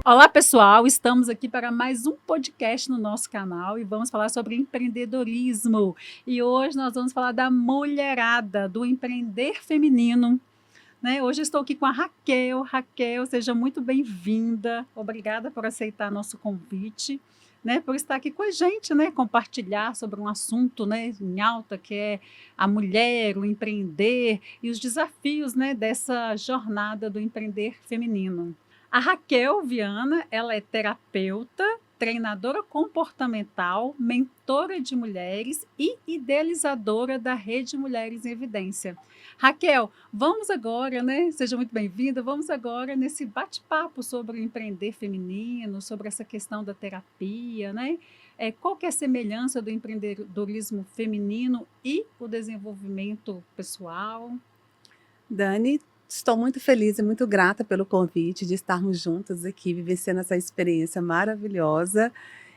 Olá, pessoal! Estamos aqui para mais um podcast no nosso canal e vamos falar sobre empreendedorismo. E hoje nós vamos falar da mulherada, do empreender feminino, né? Hoje eu estou aqui com a Raquel. Raquel, seja muito bem-vinda. Obrigada por aceitar nosso convite, né? Por estar aqui com a gente, né? Compartilhar sobre um assunto, né, em alta, que é a mulher, o empreender e os desafios, né, dessa jornada do empreender feminino. A Raquel Viana, ela é terapeuta, treinadora comportamental, mentora de mulheres e idealizadora da Rede Mulheres em Evidência. Raquel, vamos agora, né? Seja muito bem-vinda. Vamos agora nesse bate-papo sobre o empreender feminino, sobre essa questão da terapia, né? Qual que é a semelhança do empreendedorismo feminino e o desenvolvimento pessoal? Dani, estou muito feliz e muito grata pelo convite de estarmos juntas aqui, vivenciando essa experiência maravilhosa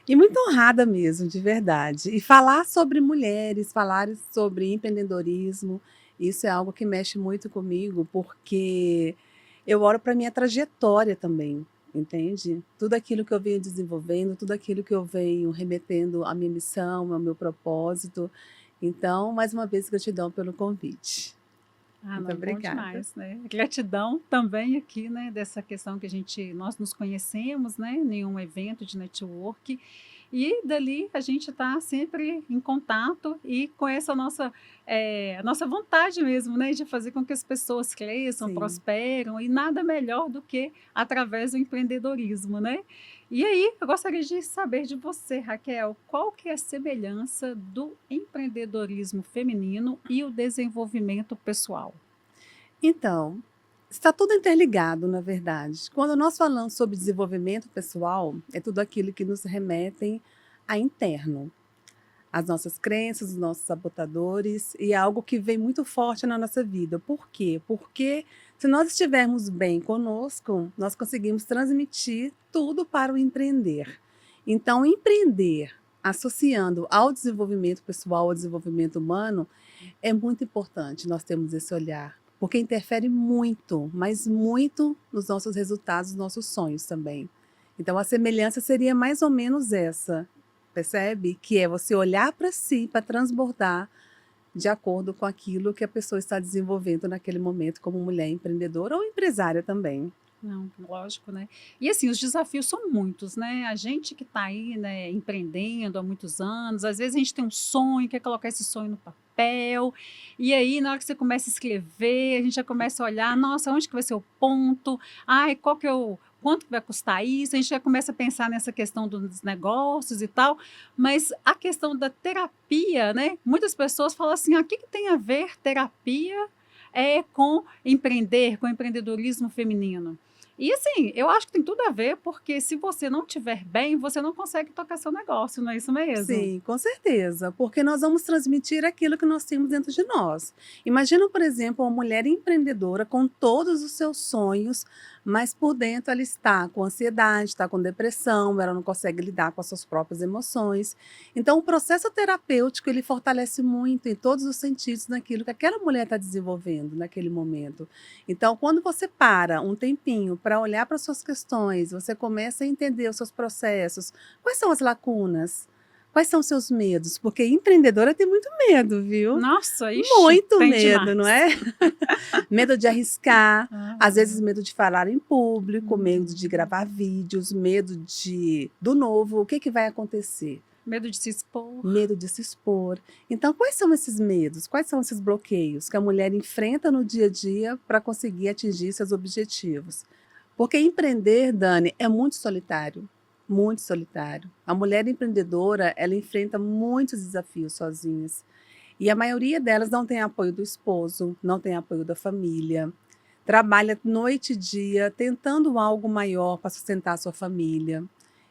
e muito honrada mesmo, de verdade. E falar sobre mulheres, falar sobre empreendedorismo, isso é algo que mexe muito comigo, porque eu olho para a minha trajetória também, entende? Tudo aquilo que eu venho desenvolvendo, tudo aquilo que eu venho remetendo à minha missão, ao meu propósito. Então, mais uma vez, gratidão pelo convite. Ah, Muito não, bom obrigada. demais, né? Gratidão também aqui, né, dessa questão que nós nos conhecemos, né, em um evento de network, e dali a gente está sempre em contato e com essa a nossa vontade mesmo, né, de fazer com que as pessoas cresçam, Sim. prosperam, e nada melhor do que através do empreendedorismo, né? E aí, eu gostaria de saber de você, Raquel, qual que é a semelhança do empreendedorismo feminino e o desenvolvimento pessoal? Então, está tudo interligado, na verdade. Quando nós falamos sobre desenvolvimento pessoal, é tudo aquilo que nos remetem a interno, as nossas crenças, os nossos sabotadores, e é algo que vem muito forte na nossa vida. Por quê? Porque se nós estivermos bem conosco, nós conseguimos transmitir tudo para o empreender. Então, empreender associando ao desenvolvimento pessoal, ao desenvolvimento humano, é muito importante nós termos esse olhar, porque interfere muito, mas muito nos nossos resultados, nos nossos sonhos também. Então, a semelhança seria mais ou menos essa, percebe? Que é você olhar para si, para transbordar de acordo com aquilo que a pessoa está desenvolvendo naquele momento como mulher empreendedora ou empresária também. Não, lógico, né. E assim, os desafios são muitos, né, a gente que está aí, né, empreendendo há muitos anos, às vezes a gente tem um sonho, quer colocar esse sonho no papel, e aí na hora que você começa a escrever, a gente já começa a olhar: "Nossa, onde que vai ser o ponto? Ai, qual que é o quanto que vai custar isso?". A gente já começa a pensar nessa questão dos negócios e tal, mas a questão da terapia, né, muitas pessoas falam assim: "Ah, que tem a ver terapia, com empreender, com empreendedorismo feminino?". E assim, eu acho que tem tudo a ver, porque se você não estiver bem, você não consegue tocar seu negócio, não é isso mesmo? Sim, com certeza, porque nós vamos transmitir aquilo que nós temos dentro de nós. Imagina, por exemplo, uma mulher empreendedora com todos os seus sonhos, mas por dentro ela está com ansiedade, está com depressão, ela não consegue lidar com as suas próprias emoções. Então, o processo terapêutico, ele fortalece muito em todos os sentidos naquilo que aquela mulher está desenvolvendo naquele momento. Então, quando você para um tempinho para olhar para suas questões, você começa a entender os seus processos, quais são as lacunas? Quais são os seus medos? Porque empreendedora tem muito medo, viu? Nossa, ixi, Muito tem medo, não demais. é? Medo de arriscar, às vezes Aham. medo de falar em público, medo de Uhum. gravar vídeos, medo do novo, o que que vai acontecer? Medo de se expor. Medo de se expor. Então, quais são esses medos? Quais são esses bloqueios que a mulher enfrenta no dia a dia para conseguir atingir seus objetivos? Porque empreender, Dani, é muito solitário, muito solitário. A mulher empreendedora, ela enfrenta muitos desafios sozinhas. E a maioria delas não tem apoio do esposo, não tem apoio da família. Trabalha noite e dia tentando algo maior para sustentar a sua família.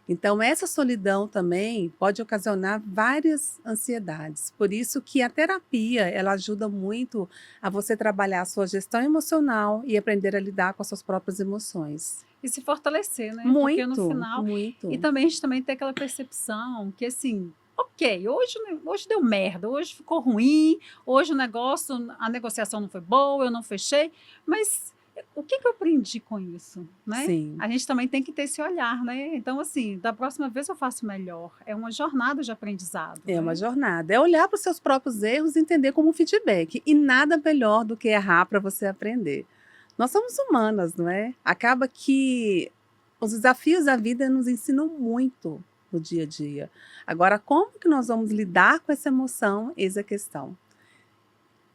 Então, essa solidão também pode ocasionar várias ansiedades. Por isso que a terapia, ela ajuda muito a você trabalhar a sua gestão emocional e aprender a lidar com as suas próprias emoções. E se fortalecer, né, porque no Muito, final e muito. também a gente também tem aquela percepção que assim, ok, hoje deu merda, hoje ficou ruim, hoje a negociação não foi boa, eu não fechei, mas que eu aprendi com isso, né? Sim. A gente também tem que ter esse olhar, né? Então, assim, da próxima vez eu faço melhor. É uma jornada de aprendizado, É uma né? jornada. É olhar para os seus próprios erros e entender como feedback. E nada melhor do que errar para você aprender. Nós somos humanas, não é? Acaba que os desafios da vida nos ensinam muito no dia a dia. Agora, como que nós vamos lidar com essa emoção? Eis a questão.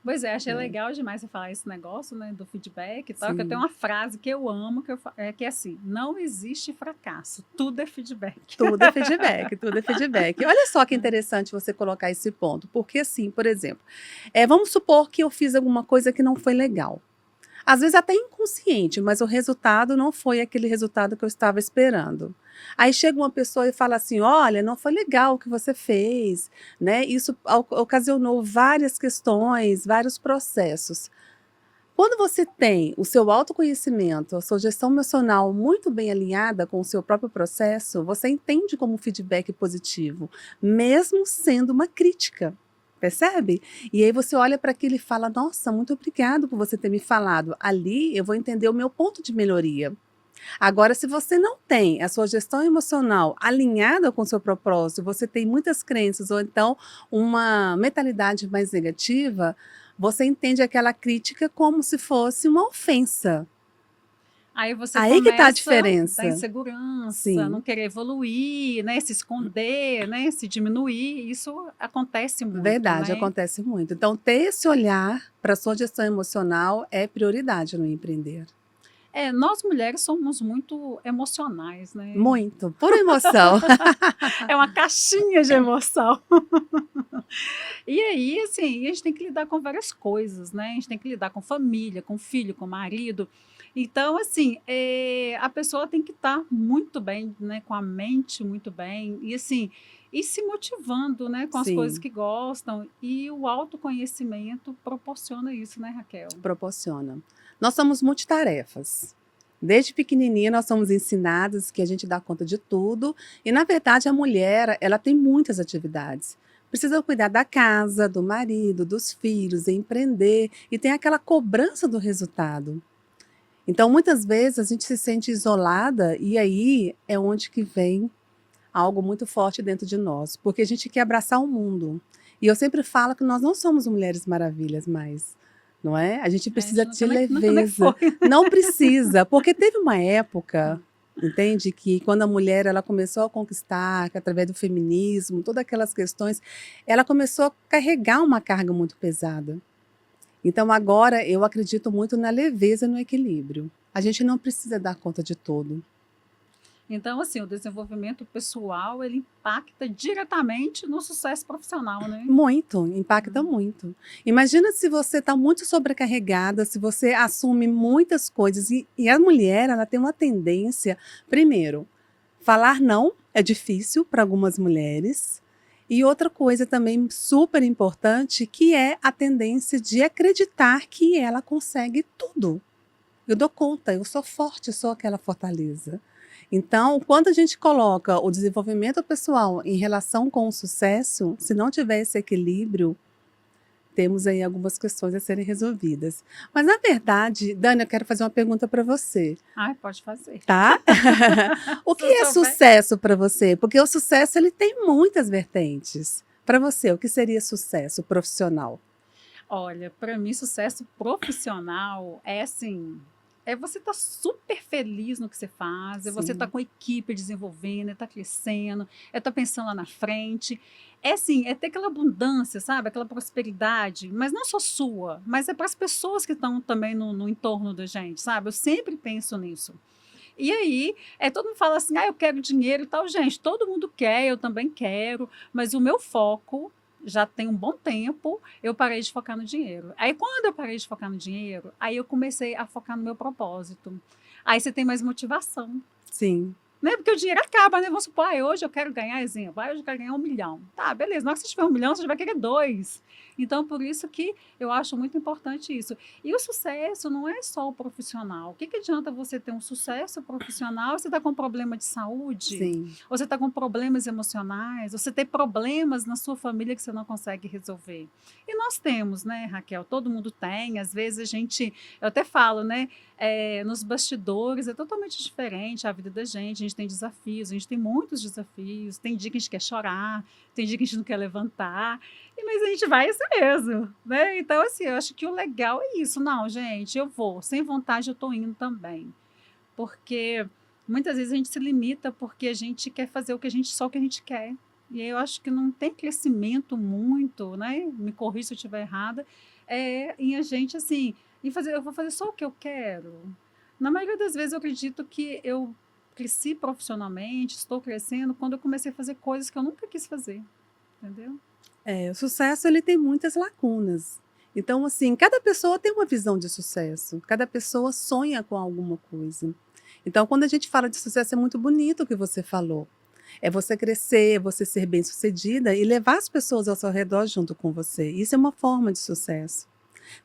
Pois é, achei É, legal demais você falar esse negócio, né, do feedback e tal, que eu tenho sim. uma frase que eu amo, que é assim, não existe fracasso, tudo é feedback. Tudo é feedback, tudo é feedback. Olha só que interessante você colocar esse ponto, porque assim, por exemplo, vamos supor que eu fiz alguma coisa que não foi legal. Às vezes até inconsciente, mas o resultado não foi aquele resultado que eu estava esperando. Aí chega uma pessoa e fala assim: olha, não foi legal o que você fez, né? Isso ocasionou várias questões, vários processos. Quando você tem o seu autoconhecimento, a sua gestão emocional muito bem alinhada com o seu próprio processo, você entende como um feedback positivo, mesmo sendo uma crítica. Percebe? E aí você olha para aquilo e fala: nossa, muito obrigado por você ter me falado. Ali eu vou entender o meu ponto de melhoria. Agora, se você não tem a sua gestão emocional alinhada com o seu propósito, você tem muitas crenças ou então uma mentalidade mais negativa, você entende aquela crítica como se fosse uma ofensa. Aí você Aí que está a começa da diferença. insegurança, não Sim, querer evoluir, né, se esconder, né, se diminuir, isso acontece muito, verdade, né? acontece muito. Então, ter esse olhar para a sua gestão emocional é prioridade no empreender. É, nós mulheres somos muito emocionais, né? Muito, pura emoção. É uma caixinha de emoção. E aí, assim, a gente tem que lidar com várias coisas, né? A gente tem que lidar com família, com filho, com marido. Então, assim, a pessoa tem que estar muito bem, né? Com a mente muito bem. E, assim, e se motivando, né? Com as coisas Sim, que gostam. E o autoconhecimento proporciona isso, né, Raquel? proporciona. Nós somos multitarefas. Desde pequenininha nós somos ensinadas que a gente dá conta de tudo e na verdade a mulher, ela tem muitas atividades. Precisa cuidar da casa, do marido, dos filhos, empreender e tem aquela cobrança do resultado. Então muitas vezes a gente se sente isolada e aí é onde que vem algo muito forte dentro de nós, porque a gente quer abraçar o mundo. E eu sempre falo que nós não somos mulheres maravilhas mais, não é? A gente A precisa gente de nunca nem leveza. foi. Não precisa, porque teve uma época, entende, que quando a mulher ela começou a conquistar, que através do feminismo, todas aquelas questões, ela começou a carregar uma carga muito pesada. Então agora eu acredito muito na leveza e no equilíbrio. A gente não precisa dar conta de tudo. Então, assim, o desenvolvimento pessoal, ele impacta diretamente no sucesso profissional, né? Muito, impacta muito. Imagina se você está muito sobrecarregada, se você assume muitas coisas. E a mulher, ela tem uma tendência, primeiro, falar não é difícil para algumas mulheres. E outra coisa também super importante, que é a tendência de acreditar que ela consegue tudo. Eu dou conta, eu sou forte, eu sou aquela fortaleza. Então, quando a gente coloca o desenvolvimento pessoal em relação com o sucesso, se não tiver esse equilíbrio, temos aí algumas questões a serem resolvidas. Mas, na verdade, Dani, eu quero fazer uma pergunta para você, Ai, pode fazer. tá? O Se que eu é souber. sucesso para você? Porque o sucesso ele tem muitas vertentes. Para você, o que seria sucesso profissional? Olha, para mim, sucesso profissional é assim. É você estar super feliz no que você faz, é você estar Sim, com a equipe desenvolvendo, é estar crescendo, é estar pensando lá na frente. É assim, é ter aquela abundância, sabe? Aquela prosperidade, mas não só sua, mas é para as pessoas que estão também no entorno da gente, sabe? Eu sempre penso nisso. E aí, todo mundo fala assim: ah, eu quero dinheiro e tal. Gente, todo mundo quer, eu também quero, mas o meu foco já tem um bom tempo, eu parei de focar no dinheiro. Aí, quando eu parei de focar no dinheiro, aí eu comecei a focar no meu propósito. Aí você tem mais motivação. sim, Né? Porque o dinheiro acaba, né? Vamos supor, hoje eu quero ganhar, exemplo, hoje eu quero ganhar 1 milhão. Tá, beleza. Na hora que você tiver 1 milhão, você já vai querer dois. Então, por isso que eu acho muito importante isso. E o sucesso não é só o profissional. O que adianta você ter um sucesso profissional se você está com problema de saúde? Sim. Ou você está com problemas emocionais? Ou você tem problemas na sua família que você não consegue resolver? E nós temos, né, Raquel? Todo mundo tem. Às vezes a gente... Eu até falo, né? Nos bastidores é totalmente diferente a vida da gente. A gente tem desafios, a gente tem muitos desafios. Tem dia que a gente quer chorar, tem dia que a gente não quer levantar. Mas a gente vai isso mesmo, né? Então, assim, eu acho que o legal é isso. Não, gente, eu vou. Sem vontade, eu tô indo também. Porque muitas vezes a gente se limita porque a gente quer fazer só o que a gente quer. E aí eu acho que não tem crescimento muito, né? Me corrija se eu estiver errada. Em a gente, assim, eu vou fazer só o que eu quero. Na maioria das vezes eu acredito que eu cresci profissionalmente, estou crescendo, quando eu comecei a fazer coisas que eu nunca quis fazer. Entendeu? O sucesso ele tem muitas lacunas. Então, assim, cada pessoa tem uma visão de sucesso, cada pessoa sonha com alguma coisa. Então, quando a gente fala de sucesso, é muito bonito o que você falou. É você crescer, é você ser bem-sucedida e levar as pessoas ao seu redor junto com você. Isso é uma forma de sucesso.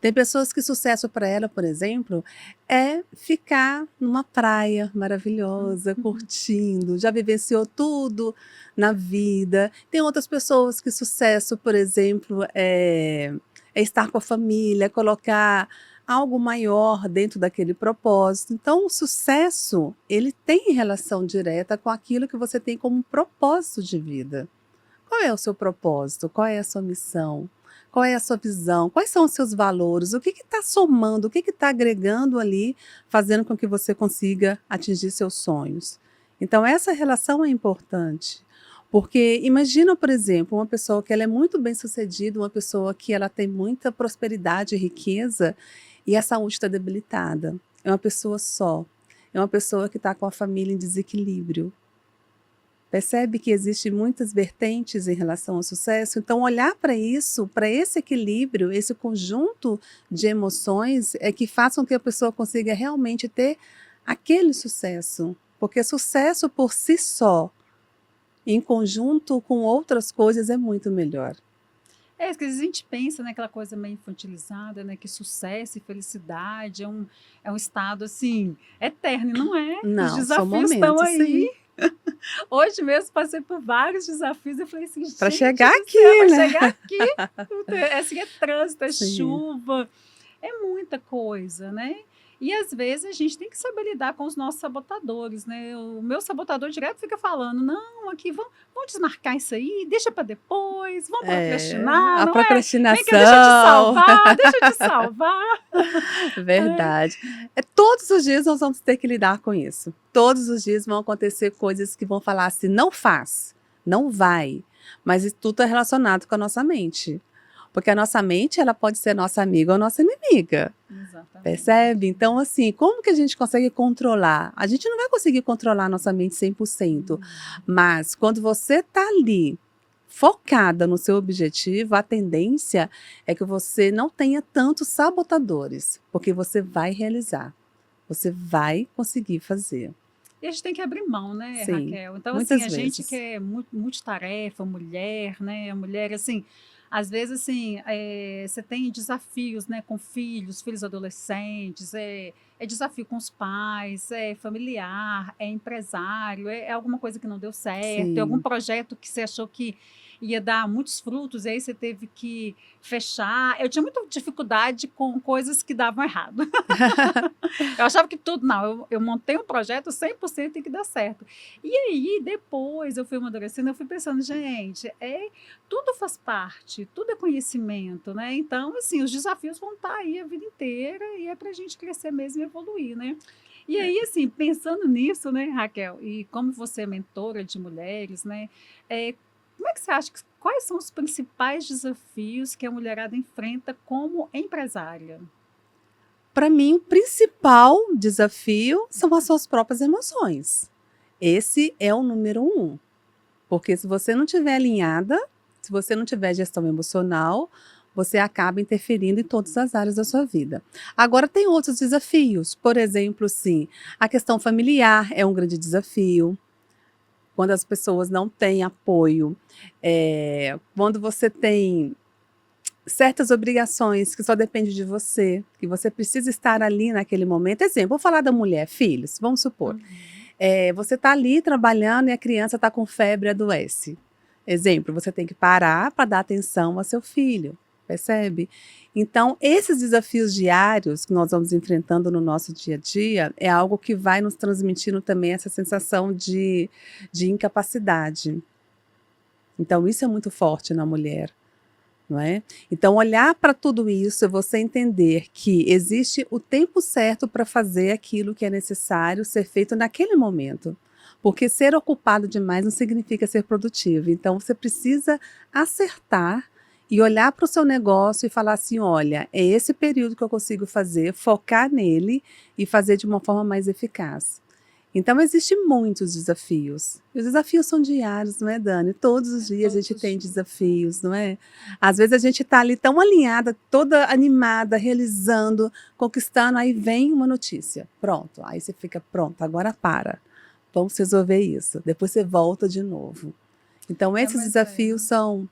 Tem pessoas que sucesso para ela, por exemplo, é ficar numa praia maravilhosa, curtindo, já vivenciou tudo na vida. Tem outras pessoas que sucesso, por exemplo, é estar com a família, colocar algo maior dentro daquele propósito. Então, o sucesso, ele tem relação direta com aquilo que você tem como propósito de vida. Qual é o seu propósito? Qual é a sua missão? Qual é a sua visão? Quais são os seus valores? O que está somando? O que está agregando ali, fazendo com que você consiga atingir seus sonhos? Então, essa relação é importante. Porque imagina, por exemplo, uma pessoa que ela é muito bem-sucedida, uma pessoa que ela tem muita prosperidade e riqueza, e a saúde está debilitada. É uma pessoa só. É uma pessoa que está com a família em desequilíbrio. Percebe que existem muitas vertentes em relação ao sucesso? Então, olhar para isso, para esse equilíbrio, esse conjunto de emoções, é que façam com que a pessoa consiga realmente ter aquele sucesso. Porque sucesso por si só, em conjunto com outras coisas, é muito melhor. Porque às vezes a gente pensa naquela coisa meio infantilizada, né? Que sucesso e felicidade é um estado, assim, eterno. E não é. Os Não, são desafios estão momentos, sim. aí. Hoje mesmo passei por vários desafios. Eu falei assim, Para gente chegar do aqui, céu, para né? chegar aqui. Assim, é trânsito, é Sim. chuva. É muita coisa, né? E às vezes a gente tem que saber lidar com os nossos sabotadores, né? O meu sabotador direto fica falando, não, aqui vamos desmarcar isso aí, deixa para depois, vamos procrastinar, A não é? Vem cá, procrastinação. deixa eu te salvar. Verdade. Todos os dias nós vamos ter que lidar com isso. Todos os dias vão acontecer coisas que vão falar assim, não faz, não vai. Mas isso tudo é relacionado com a nossa mente. Porque a nossa mente, ela pode ser nossa amiga ou nossa inimiga. Exatamente. Percebe? Então, assim, como que a gente consegue controlar? A gente não vai conseguir controlar a nossa mente 100%. Mas quando você está ali, focada no seu objetivo, a tendência é que você não tenha tantos sabotadores, porque você vai realizar, você vai conseguir fazer. E a gente tem que abrir mão, né, Sim, Raquel? Então, muitas assim, a gente vezes. que é multitarefa, mulher, né? A mulher, assim, às vezes, assim, você tem desafios, né, com filhos adolescentes, é desafio com os pais, é familiar, é empresário, é alguma coisa que não deu certo, é algum Sim. projeto que você achou que ia dar muitos frutos, e aí você teve que fechar. Eu tinha muita dificuldade com coisas que davam errado. Eu achava que tudo, não, eu montei um projeto 100% tem que dar certo. E aí, depois eu fui amadurecendo, eu fui pensando, gente, tudo faz parte, tudo é conhecimento, né? Então, assim, os desafios vão estar aí a vida inteira e é pra gente crescer mesmo e evoluir, né? E aí, assim, pensando nisso, né, Raquel, e como você é mentora de mulheres, né, como é que você acha, quais são os principais desafios que a mulherada enfrenta como empresária? Para mim, o principal desafio são as suas próprias emoções. Esse é o número 1. Porque se você não estiver alinhada, se você não tiver gestão emocional, você acaba interferindo em todas as áreas da sua vida. Agora, tem outros desafios. Por exemplo, sim, a questão familiar é um grande desafio. Quando as pessoas não têm apoio, quando você tem certas obrigações que só dependem de você, que você precisa estar ali naquele momento. Exemplo, vou falar da mulher, filhos, vamos supor. Você está ali trabalhando e a criança está com febre e adoece. Exemplo, você tem que parar para dar atenção ao seu filho, percebe? Então, esses desafios diários que nós vamos enfrentando no nosso dia a dia é algo que vai nos transmitindo também essa sensação de incapacidade. Então, isso é muito forte na mulher. Não é? Então, olhar para tudo isso é você entender que existe o tempo certo para fazer aquilo que é necessário ser feito naquele momento. Porque ser ocupado demais não significa ser produtivo. Então, você precisa acertar e olhar para o seu negócio e falar assim, olha, é esse período que eu consigo fazer, focar nele e fazer de uma forma mais eficaz. Então, existem muitos desafios. E os desafios são diários, não é, Dani? Todos os dias a gente tem desafios, não é? Às vezes a gente está ali tão alinhada, toda animada, realizando, conquistando, aí vem uma notícia. Pronto, aí você fica, pronto, agora para. Vamos resolver isso. Depois você volta de novo. Então, esses desafios são...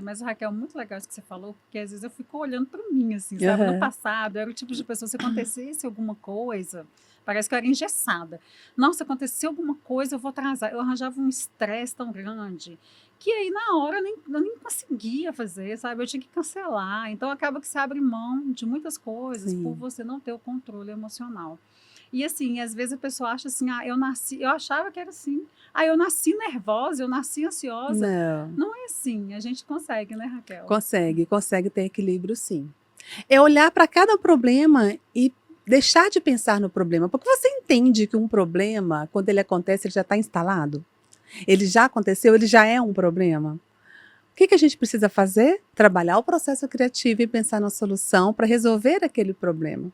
Mas, Raquel, muito legal isso que você falou, porque às vezes eu fico olhando para mim, assim, sabe? No passado, eu era o tipo de pessoa, se acontecesse alguma coisa, parece que eu era engessada. Nossa, aconteceu alguma coisa, eu vou atrasar. Eu arranjava um estresse tão grande, que aí na hora eu nem conseguia fazer, sabe? Eu tinha que cancelar. Então, acaba que você abre mão de muitas coisas por você não ter o controle emocional. E assim, às vezes a pessoa acha assim, eu achava que era assim. Eu nasci nervosa, eu nasci ansiosa. Não é assim, a gente consegue, né, Raquel? Consegue ter equilíbrio, sim. É olhar para cada problema e deixar de pensar no problema, porque você entende que um problema, quando ele acontece, ele já está instalado? Ele já aconteceu, ele já é um problema? O que a gente precisa fazer? Trabalhar o processo criativo e pensar na solução para resolver aquele problema.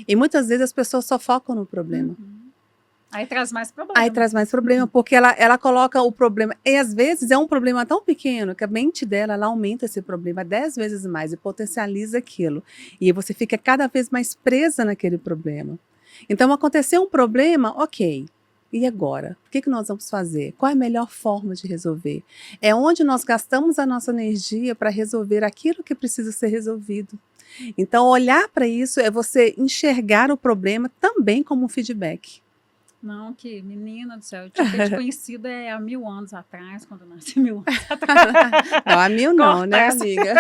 E muitas vezes as pessoas só focam no problema. Aí traz mais problema. Aí traz mais problema, porque ela coloca o problema. E às vezes é um problema tão pequeno que a mente dela ela aumenta esse problema 10 vezes mais e potencializa aquilo. E aí você fica cada vez mais presa naquele problema. Então aconteceu um problema, ok. E agora? O que nós vamos fazer? Qual é a melhor forma de resolver? É onde nós gastamos a nossa energia para resolver aquilo que precisa ser resolvido. Então, olhar para isso é você enxergar o problema também como um feedback. Não, que menina do céu, eu tinha que ter te conhecido há 1000 anos atrás, quando eu nasci 1000 anos atrás. Não, há 1000 não, né, amiga?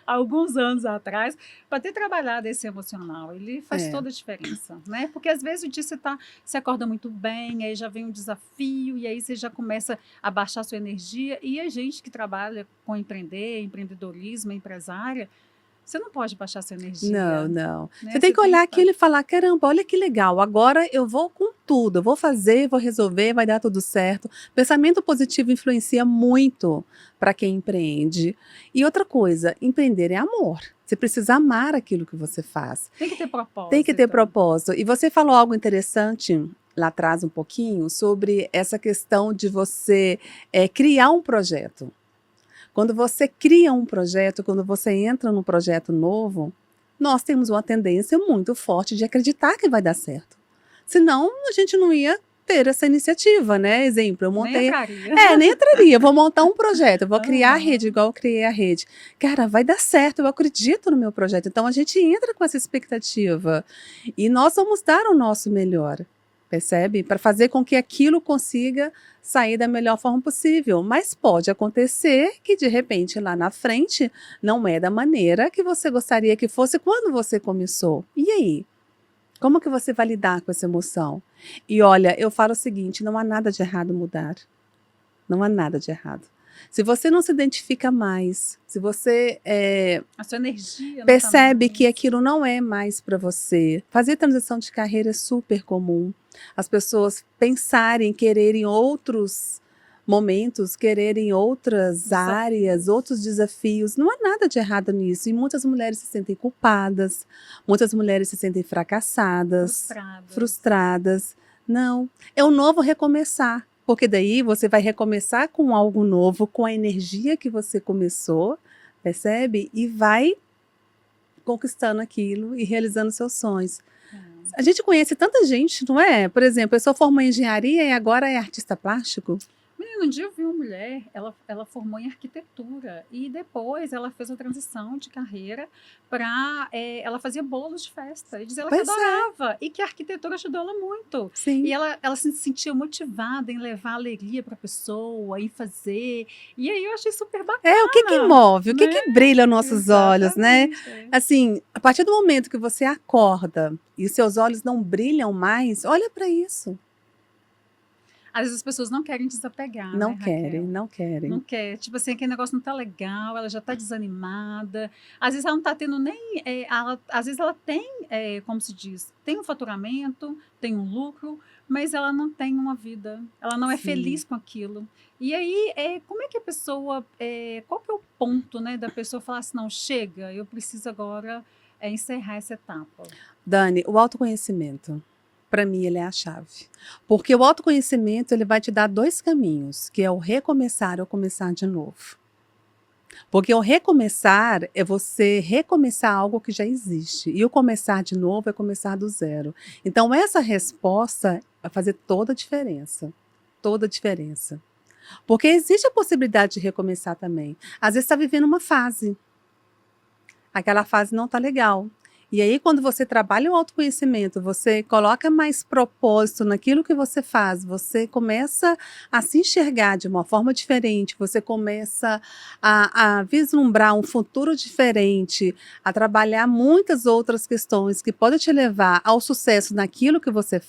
Alguns anos atrás, para ter trabalhado esse emocional, ele faz toda a diferença, né? Porque às vezes o dia você acorda muito bem, aí já vem um desafio, e aí você já começa a baixar a sua energia, e a gente que trabalha com empreendedorismo, empresária, você não pode baixar sua energia. Não. Né? Você tem que olhar aquilo e falar, caramba, olha que legal, agora eu vou com tudo, eu vou fazer, vou resolver, vai dar tudo certo. Pensamento positivo influencia muito para quem empreende. E outra coisa, empreender é amor. Você precisa amar aquilo que você faz. Tem que ter propósito. Tem que ter propósito. E você falou algo interessante lá atrás um pouquinho sobre essa questão de você criar um projeto. Quando você cria um projeto, quando você entra num projeto novo, nós temos uma tendência muito forte de acreditar que vai dar certo. Senão, a gente não ia ter essa iniciativa, né? Exemplo, eu montei... Nem entraria. Vou montar um projeto, eu vou criar a rede, igual eu criei a rede. Cara, vai dar certo, eu acredito no meu projeto. Então, a gente entra com essa expectativa. E nós vamos dar o nosso melhor. Percebe? Para fazer com que aquilo consiga sair da melhor forma possível. Mas pode acontecer que, de repente, lá na frente, não é da maneira que você gostaria que fosse quando você começou. E aí? Como que você vai lidar com essa emoção? E olha, eu falo o seguinte, não há nada de errado mudar. Não há nada de errado. Se você não se identifica mais, se você a sua energia percebe que aquilo não é mais para você, fazer transição de carreira é super comum. As pessoas pensarem, quererem outros momentos, quererem outras áreas, outros desafios. Não há nada de errado nisso. E muitas mulheres se sentem culpadas, muitas mulheres se sentem fracassadas, frustradas. Não, é um novo recomeçar. Porque daí você vai recomeçar com algo novo, com a energia que você começou, percebe? E vai conquistando aquilo e realizando seus sonhos. A gente conhece tanta gente, não é? Por exemplo, eu sou formada em engenharia e agora é artista plástico. Menino, um dia eu vi uma mulher, ela formou em arquitetura e depois ela fez a transição de carreira para. Ela fazia bolos de festa e dizia ela que Pois é, adorava e que a arquitetura ajudou ela muito. E sim. ela se sentia motivada em levar alegria para a pessoa, em fazer. E aí eu achei super É, o que que bacana, move, o que né? que brilha aos nossos olhos, né? Exatamente. Assim, a partir do momento que você acorda e os seus olhos não brilham mais, olha para isso. Às vezes as pessoas não querem desapegar, né, Não querem, Raquel? não Não querem. quer. Tipo assim, aquele negócio não tá legal, ela já tá desanimada. Às vezes ela não tá tendo nem. Às vezes ela tem, como se diz, tem um faturamento, tem um lucro, mas ela não tem uma vida. Ela não é Sim. feliz com aquilo. E aí, como é que a pessoa. Qual que é o ponto, né, da pessoa falar assim: não, chega, eu preciso agora encerrar essa etapa? Dani, o autoconhecimento, para mim, ele é a chave. Porque o autoconhecimento, ele vai te dar dois caminhos, que é o recomeçar ou começar de novo. Porque o recomeçar é você recomeçar algo que já existe. E o começar de novo é começar do zero. Então, essa resposta vai fazer toda a diferença. Toda a diferença. Porque existe a possibilidade de recomeçar também. Às vezes está vivendo uma fase. Aquela fase não está legal. E aí, quando você trabalha o autoconhecimento, você coloca mais propósito naquilo que você faz, você começa a se enxergar de uma forma diferente, você começa a vislumbrar um futuro diferente, a trabalhar muitas outras questões que podem te levar ao sucesso naquilo que você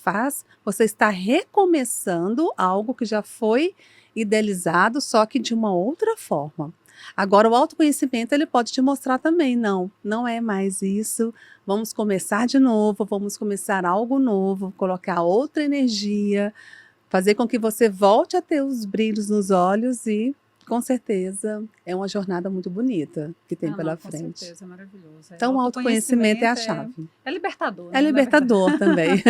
está recomeçando algo que já foi idealizado, só que de uma outra forma. Agora, o autoconhecimento, ele pode te mostrar também, não, não é mais isso, vamos começar de novo, vamos começar algo novo, colocar outra energia, fazer com que você volte a ter os brilhos nos olhos e, com certeza, é uma jornada muito bonita que tem Ah, não, pela com frente. certeza, é maravilhoso. Então, o autoconhecimento é a Autoconhecimento chave. é libertador, É né, na verdade. libertador também.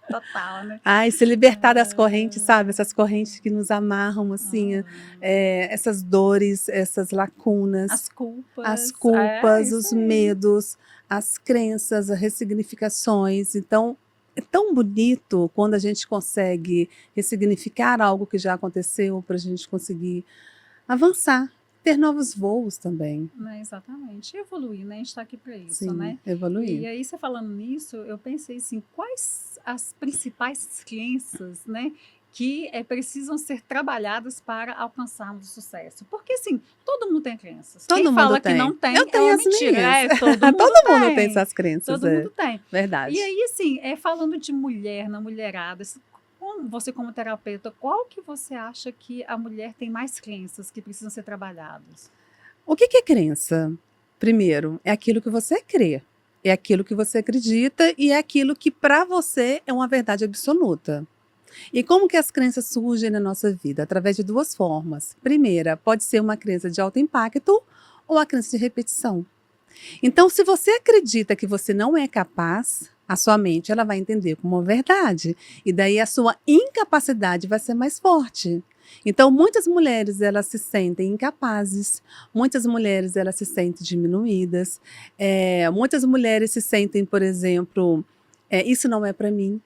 Total, né? Ai, se libertar das correntes, sabe? Essas correntes que nos amarram, assim, Ah, essas dores, essas lacunas. as As culpas, culpas, isso os aí. medos, as crenças, as ressignificações. Então, é tão bonito quando a gente consegue ressignificar algo que já aconteceu para a gente conseguir avançar, ter novos voos também. Né, exatamente. E evoluir, né? A gente está aqui para isso, Sim, né? E evoluir. aí, você falando nisso, eu pensei assim, quais as principais crenças, né, que precisam ser trabalhadas para alcançarmos o sucesso? Porque, assim, todo mundo tem crenças. Quem Todo mundo fala que não tem. Eu tem é tenho uma as mentira. minhas. Todo mundo Todo mundo tem tem. suas crenças, Todo mundo é tem. E verdade. aí, assim, falando de mulher na mulherada, você como terapeuta, qual que você acha que a mulher tem mais crenças que precisam ser trabalhadas? O que é crença? Primeiro, é aquilo que você crê, é aquilo que você acredita e é aquilo que para você é uma verdade absoluta. E como que as crenças surgem na nossa vida? Através de duas formas. Primeira, pode ser uma crença de alto impacto ou a crença de repetição. Então, se você acredita que você não é capaz, a sua mente ela vai entender como uma verdade. E daí a sua incapacidade vai ser mais forte. Então, muitas mulheres elas se sentem incapazes, muitas mulheres elas se sentem diminuídas, muitas mulheres se sentem, por exemplo, isso não é para mim.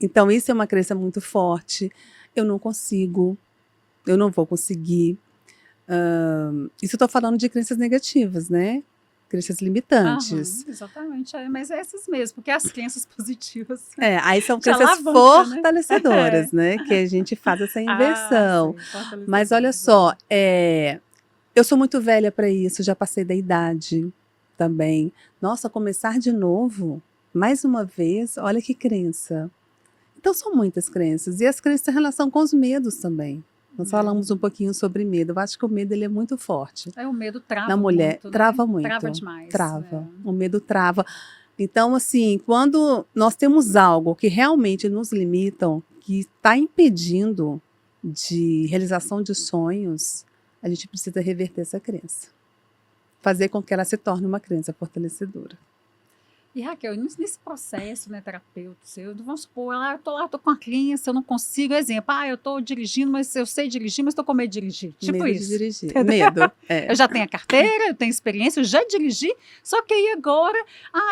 Então, isso é uma crença muito forte. Eu não consigo, eu não vou conseguir. Isso eu estou falando de crenças negativas, né? Crenças Aham, limitantes. exatamente. Mas é essas mesmo, porque as crenças positivas Aí são te crenças alavanca, né? fortalecedoras, né? Que a gente faz essa Ah, inversão. sim, Mas olha fortalecedoras. só, eu sou muito velha para isso, já passei da idade também. Nossa, começar de novo, mais uma vez, olha que crença. Então são muitas crenças. E as crenças têm relação com os medos também. Nós falamos um pouquinho sobre medo. Eu acho que o medo ele é muito forte. O medo Na trava mulher, muito, né? trava Trava muito. demais. Trava. O medo trava. Então, assim, quando nós temos algo que realmente nos limitam, que está impedindo de realização de sonhos, a gente precisa reverter essa crença. Fazer com que ela se torne uma crença fortalecedora. E Raquel, nesse processo, né, terapeuta, vamos supor, eu tô com a crença, eu não consigo, exemplo, eu tô dirigindo, mas eu sei dirigir, mas tô com medo de dirigir. Tipo Medo de isso. dirigir. Medo, Eu já tenho a carteira, eu tenho experiência, eu já dirigi, só que aí agora,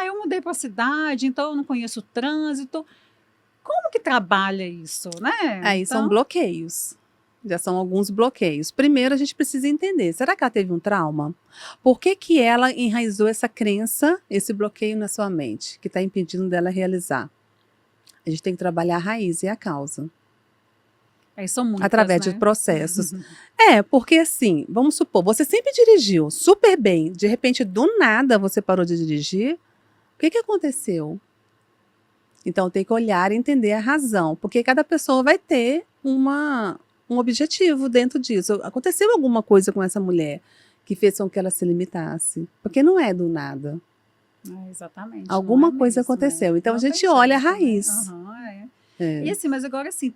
eu mudei para a cidade, então eu não conheço o trânsito. Como que trabalha isso, né? Aí são bloqueios. Já são alguns bloqueios. Primeiro, a gente precisa entender, será que ela teve um trauma? Por que que ela enraizou essa crença, esse bloqueio na sua mente, que está impedindo dela realizar? A gente tem que trabalhar a raiz e a causa. Aí são muitas, Através de né? processos. Porque assim, vamos supor, você sempre dirigiu super bem, de repente, do nada, você parou de dirigir. O que que aconteceu? Então, tem que olhar e entender a razão, porque cada pessoa vai ter um objetivo dentro disso. Aconteceu alguma coisa com essa mulher que fez com que ela se limitasse, porque não é do nada. Exatamente. Alguma coisa aconteceu. Então, a gente olha a raiz. E assim, mas agora assim,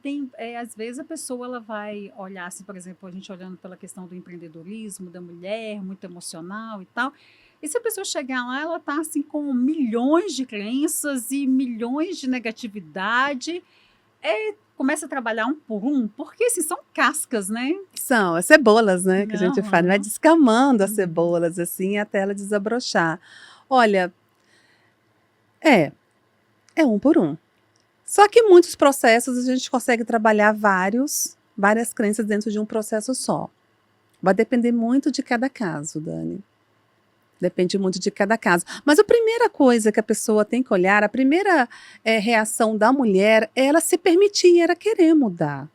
às vezes a pessoa ela vai olhar, assim, por exemplo, a gente olhando pela questão do empreendedorismo, da mulher, muito emocional e tal. E se a pessoa chegar lá, ela tá assim com milhões de crenças e milhões de negatividade, começa a trabalhar um por um, porque assim, são cascas, né? São as cebolas, né, que a gente fala, vai descamando as Uhum. cebolas assim até ela desabrochar. Olha, é um por um. Só que muitos processos a gente consegue trabalhar várias crenças dentro de um processo só. Vai depender muito de cada caso, Dani. Depende muito de cada caso. Mas a primeira coisa que a pessoa tem que olhar, a primeira reação da mulher é ela se permitir, ela querer mudar.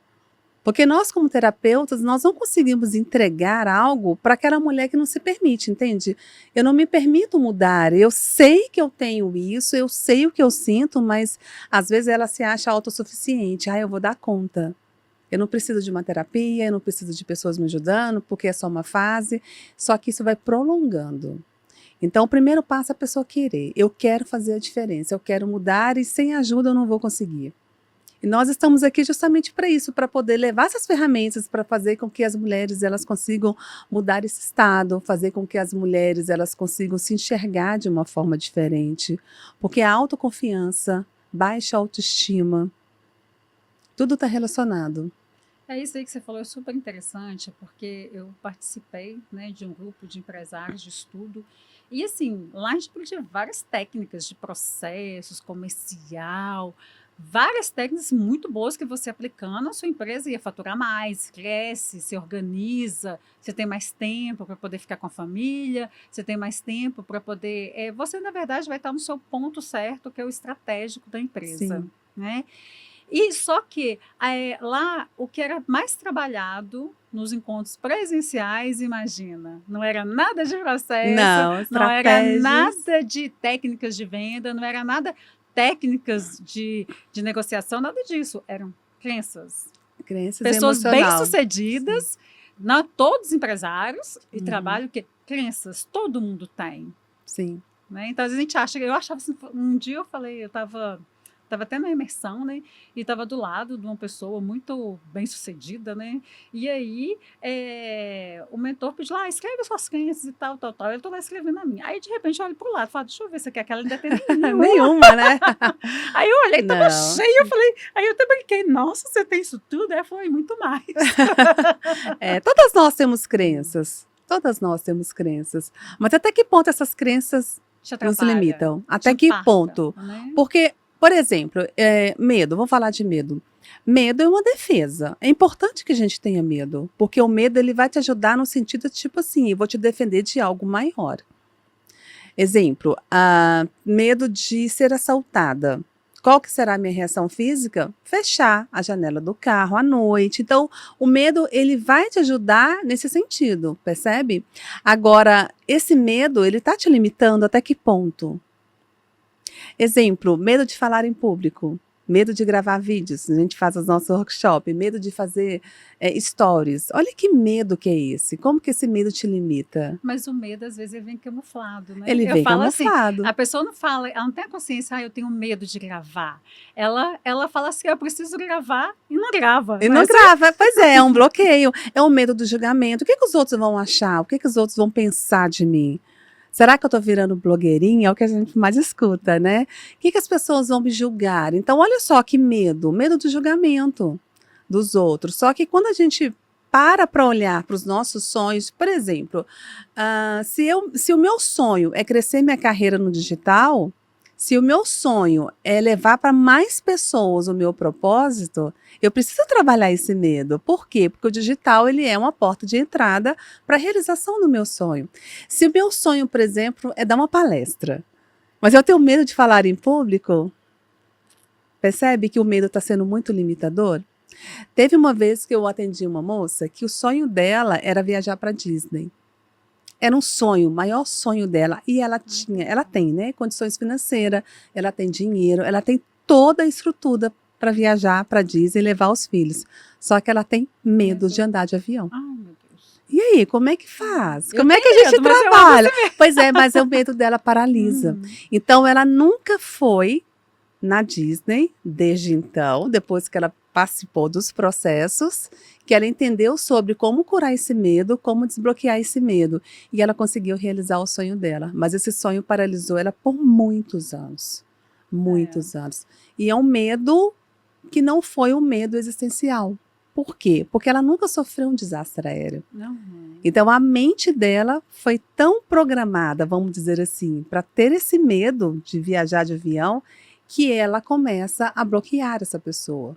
Porque nós, como terapeutas, nós não conseguimos entregar algo para aquela mulher que não se permite, entende? Eu não me permito mudar, eu sei que eu tenho isso, eu sei o que eu sinto, mas às vezes ela se acha autossuficiente. Eu vou dar conta. Eu não preciso de uma terapia, eu não preciso de pessoas me ajudando, porque é só uma fase. Só que isso vai prolongando. Então, o primeiro passo é a pessoa querer. Eu quero fazer a diferença, eu quero mudar e sem ajuda eu não vou conseguir. E nós estamos aqui justamente para isso, para poder levar essas ferramentas para fazer com que as mulheres elas consigam mudar esse estado, fazer com que as mulheres elas consigam se enxergar de uma forma diferente. Porque a autoconfiança, baixa autoestima, tudo está relacionado. É isso aí que você falou, é super interessante, porque eu participei, né, de um grupo de empresários de estudo, e assim, lá a gente aprendia várias técnicas de processos, comercial, várias técnicas muito boas que você aplicando, a sua empresa ia faturar mais, cresce, se organiza, você tem mais tempo para poder ficar com a família, você tem mais tempo para poder... você, na verdade, vai estar no seu ponto certo, que é o estratégico da empresa, Sim. né? E só que lá o que era mais trabalhado nos encontros presenciais, imagina, não era nada de processo, não era nada de técnicas de venda, não era nada técnicas de negociação, nada disso, eram crenças. Pessoas bem-sucedidas, não todos empresários, e trabalho que crenças, todo mundo tem. Sim. Né? Então, a gente acha, eu achava assim, um dia eu falei, eu estava até na imersão, né? E estava do lado de uma pessoa muito bem-sucedida, né? E aí, o mentor pediu lá, escreve suas crenças e tal. Eu estou lá escrevendo a minha. Aí, de repente, eu olho para o lado e falo, deixa eu ver se aquela ainda tem nenhuma. Nenhuma, né? Aí eu olhei, estava cheia, eu falei, aí eu até brinquei, nossa, você tem isso tudo? Aí foi muito mais. Todas nós temos crenças. Todas nós temos crenças. Mas até que ponto essas crenças nos limitam? Até que ponto? Né? Porque, por exemplo, medo, vamos falar de medo. Medo é uma defesa. É importante que a gente tenha medo, porque o medo ele vai te ajudar no sentido tipo assim, eu vou te defender de algo maior. Exemplo, medo de ser assaltada. Qual que será a minha reação física? Fechar a janela do carro à noite. Então, o medo ele vai te ajudar nesse sentido, percebe? Agora, esse medo, ele está te limitando até que ponto? Exemplo, medo de falar em público, medo de gravar vídeos, a gente faz os nossos workshops, medo de fazer stories. Olha que medo que é esse, como que esse medo te limita? Mas o medo, às vezes, ele vem camuflado, né? Ele vem camuflado. Assim, a pessoa não fala, ela não tem a consciência, eu tenho medo de gravar. Ela fala assim, eu preciso gravar, e não grava. E não grava, pois é um bloqueio, é o medo do julgamento. O que os outros vão achar? O que os outros vão pensar de mim? Será que eu estou virando blogueirinha? É o que a gente mais escuta, né? O que as pessoas vão me julgar? Então, olha só que medo do julgamento dos outros. Só que quando a gente para olhar para os nossos sonhos, por exemplo, se o meu sonho é crescer minha carreira no digital, Se o meu sonho é levar para mais pessoas o meu propósito, eu preciso trabalhar esse medo. Por quê? Porque o digital ele é uma porta de entrada para a realização do meu sonho. Se o meu sonho, por exemplo, é dar uma palestra, mas eu tenho medo de falar em público, percebe que o medo está sendo muito limitador? Teve uma vez que eu atendi uma moça que o sonho dela era viajar para Disney. Era um sonho, o maior sonho dela. E ela tem, né, condições financeiras, ela tem dinheiro, ela tem toda a estrutura para viajar para Disney e levar os filhos. Só que ela tem medo de andar de avião. Ai, meu Deus. E aí, como é que faz? Eu Como é que a tenho gente medo, mas eu amo trabalha? Pois é, mas o medo dela paralisa. Uhum. Então, ela nunca foi na Disney desde então, depois que ela participou dos processos, que ela entendeu sobre como curar esse medo, como desbloquear esse medo. E ela conseguiu realizar o sonho dela. Mas esse sonho paralisou ela por muitos anos. Muitos anos. E é um medo que não foi um medo existencial. Por quê? Porque ela nunca sofreu um desastre aéreo. Uhum. Então, a mente dela foi tão programada, vamos dizer assim, para ter esse medo de viajar de avião, que ela começa a bloquear essa pessoa.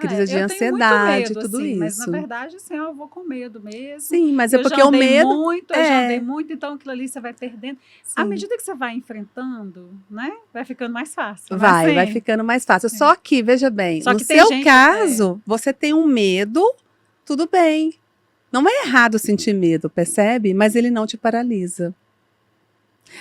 Crise de Eu tenho muito ansiedade, medo, tudo assim, isso. mas na verdade, assim, eu vou com medo mesmo. Sim, mas é Eu porque já o andei medo. muito, eu já andei muito, então aquilo ali você vai perdendo. À Sim, medida que você vai enfrentando, né, vai ficando mais fácil. Não é vai assim? ficando mais fácil. Só que, veja bem, Só no que tem seu gente, caso, você tem um medo, tudo bem. Não é errado sentir medo, percebe? Mas ele não te paralisa.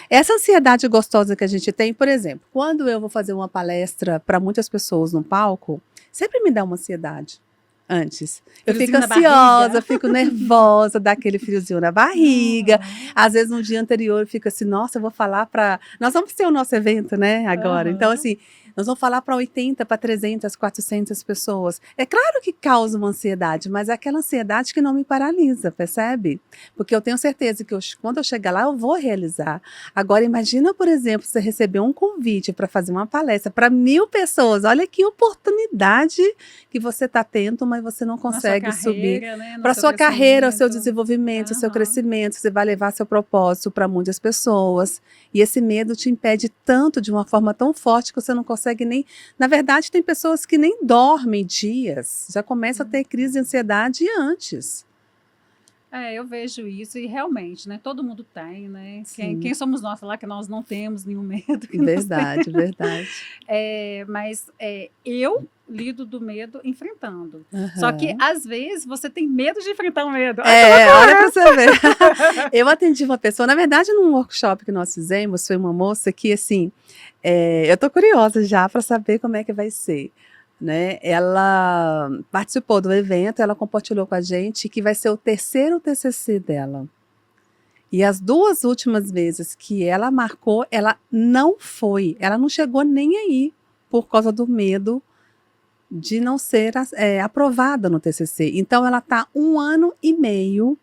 Essa ansiedade gostosa que a gente tem, por exemplo, quando eu vou fazer uma palestra para muitas pessoas no palco, sempre me dá uma ansiedade antes. Eu fico Friozinho na ansiosa, barriga. fico nervosa, dá aquele friozinho na barriga. Uhum. Às vezes no dia anterior eu fico assim, nossa, eu vou falar para... Nós vamos ter o nosso evento, né, agora. Então, Uhum. assim, nós vamos falar para 80, para 300, 400 pessoas. É claro que causa uma ansiedade, mas é aquela ansiedade que não me paralisa, percebe? Porque eu tenho certeza que quando eu chegar lá, eu vou realizar. Agora, imagina, por exemplo, você receber um convite para fazer uma palestra para 1000 pessoas. Olha que oportunidade que você está tendo, mas você não consegue subir. Né, Para a sua carreira, o seu crescimento. desenvolvimento, o seu Uhum. crescimento, você vai levar seu propósito para muitas pessoas. E esse medo te impede tanto, de uma forma tão forte, que você não consegue nem... Na verdade, tem pessoas que nem dormem dias, já começam a ter crise de ansiedade antes. Eu vejo isso e realmente, né? Todo mundo tem, né? Sim. Quem somos nós lá que nós não temos nenhum medo? Verdade, verdade. Mas eu lido do medo enfrentando. Uhum. Só que, às vezes, você tem medo de enfrentar o medo. Olha para você ver. Eu atendi uma pessoa, na verdade, num workshop que nós fizemos, foi uma moça que, assim, eu tô curiosa já para saber como é que vai ser. Né? Ela participou do evento, ela compartilhou com a gente que vai ser o 3º TCC dela. E as 2 últimas vezes que ela marcou, ela não foi, ela não chegou nem aí, por causa do medo de não ser aprovada no TCC. Então, ela está 1 ano e meio,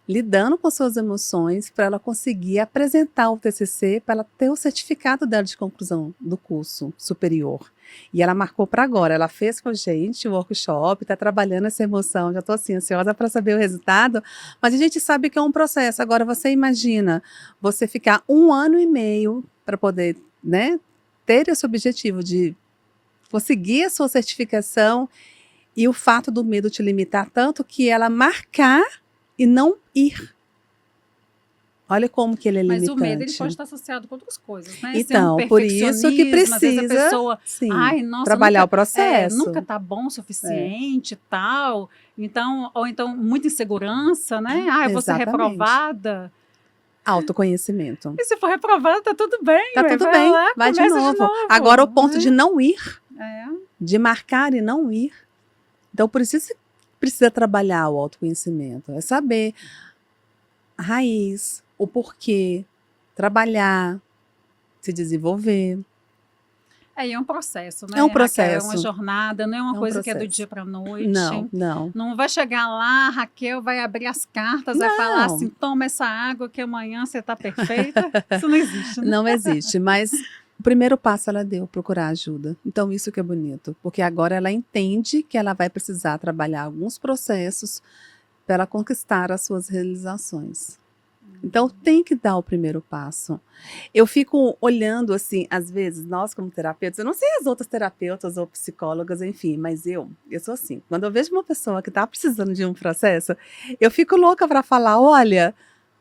lidando com suas emoções para ela conseguir apresentar o TCC, para ela ter o certificado dela de conclusão do curso superior. E ela marcou para agora, ela fez com a gente o workshop, está trabalhando essa emoção, já estou assim ansiosa para saber o resultado, mas a gente sabe que é um processo. Agora, você imagina, você ficar 1 ano e meio para poder, né, ter esse objetivo de conseguir a sua certificação, e o fato do medo te limitar tanto que ela marcar e não ir. Olha como que ele é limitante. Mas o medo ele pode estar associado com outras coisas, né? Então, por isso que precisa, às vezes a pessoa, sim, nossa, trabalhar o processo. Nunca tá bom o suficiente, tal. Então, ou então muita insegurança, né? Eu vou ser reprovada. Autoconhecimento. E se for reprovada, tá tudo bem. Tá tudo bem, lá, vai de novo. Agora o ponto de não ir, de marcar e não ir. Então, por isso precisa trabalhar o autoconhecimento. É saber a raiz, o porquê, trabalhar, se desenvolver. É um processo, né? É um processo. É uma jornada, não é uma coisa que é do dia para noite. Não. Não vai chegar lá, Raquel vai abrir as cartas, vai falar assim, toma essa água que amanhã você está perfeita. Isso não existe, né? Não existe, mas o primeiro passo ela deu, procurar ajuda. Então isso que é bonito, porque agora ela entende que ela vai precisar trabalhar alguns processos para ela conquistar as suas realizações. Então, tem que dar o primeiro passo. Eu fico olhando, assim, às vezes, nós como terapeutas, eu não sei as outras terapeutas ou psicólogas, enfim, mas eu sou assim. Quando eu vejo uma pessoa que está precisando de um processo, eu fico louca para falar, olha,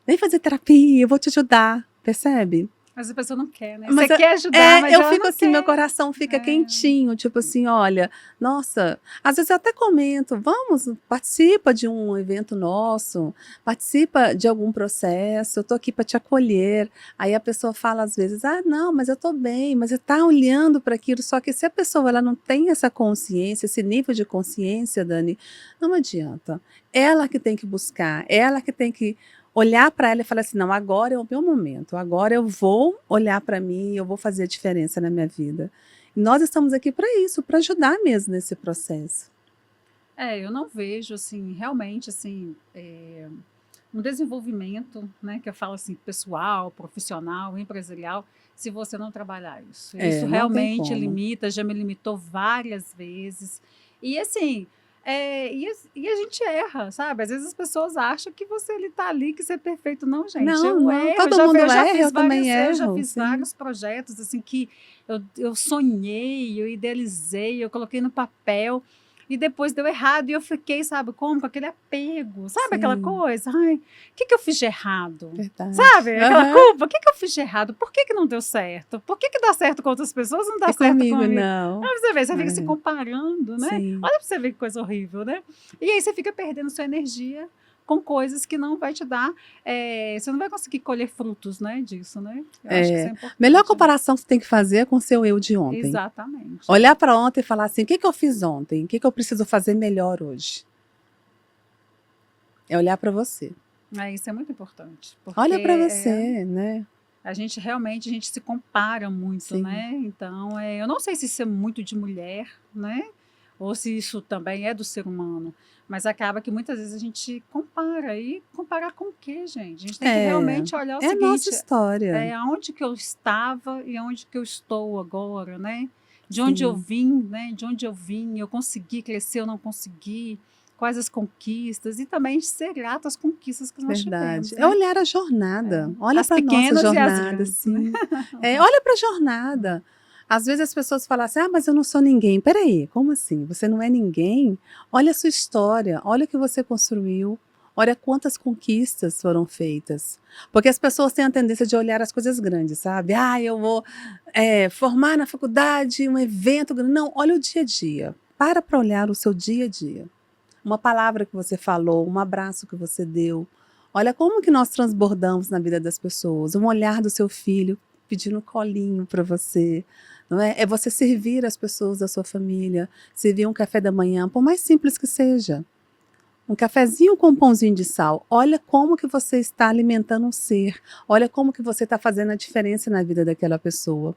vem fazer terapia, eu vou te ajudar, percebe? Mas a pessoa não quer, né? Mas Você quer ajudar, mas eu ela fico não assim, meu quer. coração fica quentinho, tipo assim, olha, nossa, às vezes eu até comento, vamos, participa de um evento nosso, participa de algum processo, eu tô aqui para te acolher. Aí a pessoa fala às vezes, ah, não, mas eu tô bem, mas você tá olhando para aquilo, só que se a pessoa ela não tem essa consciência, esse nível de consciência, Dani, não adianta. Ela que tem que buscar, ela que tem que olhar para ela e falar assim, não, agora é o meu momento, agora eu vou olhar para mim e eu vou fazer a diferença na minha vida. E nós estamos aqui para isso, para ajudar mesmo nesse processo. Eu não vejo, assim, realmente, assim, um desenvolvimento, né, que eu falo assim, pessoal, profissional, empresarial, se você não trabalhar isso. Isso Não tem realmente como. limita, já me limitou várias vezes. E assim, e a gente erra, sabe? Às vezes as pessoas acham que você ele tá ali, que você é perfeito. Não, gente, Não, eu não, erro, todo mundo erra, eu também eu já erro, fiz sim. vários projetos assim que eu sonhei, eu idealizei, eu coloquei no papel. E depois deu errado e eu fiquei, sabe como? Com aquele apego, sabe aquela Sim, coisa? Ai, o que que eu fiz de errado? verdade. Sabe? Aquela Aham. culpa. O que que eu fiz de errado? Por que que não deu certo? Por que que dá certo com outras pessoas e não dá E certo comigo comigo? não. Aí você vê, você fica se É, comparando, né? sim. Olha pra você ver que coisa horrível, né? E aí você fica perdendo sua energia com coisas que não vai te dar, você não vai conseguir colher frutos, né, disso, né? Eu acho que isso é Melhor importante. comparação que você tem que fazer é com o seu eu de ontem. Exatamente. Olhar para ontem e falar assim, o que que eu fiz ontem? O que que eu preciso fazer melhor hoje? É olhar para você. Isso é muito importante, Olha para porque você, né? a gente realmente, a gente se compara muito, Sim. né? Então, eu não sei se isso é muito de mulher, né? Ou se isso também é do ser humano. Mas acaba que muitas vezes a gente compara. E comparar com o quê, gente? A gente tem que É, realmente olhar o é a nossa seguinte: história. aonde que eu estava e aonde que eu estou agora, né? De onde eu Sim. vim, né? De onde eu vim, eu consegui crescer, eu não consegui. Quais as conquistas, e também ser grato às conquistas que nós Verdade. tivemos, É né? olhar a jornada. Olha As para a nossa pequenas e as jornada, grandes, né? sim. Olha para a jornada. Às vezes as pessoas falam assim, ah, mas eu não sou ninguém. Peraí, como assim? Você não é ninguém? Olha a sua história, olha o que você construiu, olha quantas conquistas foram feitas. Porque as pessoas têm a tendência de olhar as coisas grandes, sabe? Ah, eu vou formar na faculdade, um evento grande. Não, olha o dia a dia. Para olhar o seu dia a dia. Uma palavra que você falou, um abraço que você deu. Olha como que nós transbordamos na vida das pessoas. Um olhar do seu filho pedindo colinho para você, não é? É você servir as pessoas da sua família, servir um café da manhã, por mais simples que seja. Um cafezinho com um pãozinho de sal. Olha como que você está alimentando um ser. Olha como que você está fazendo a diferença na vida daquela pessoa.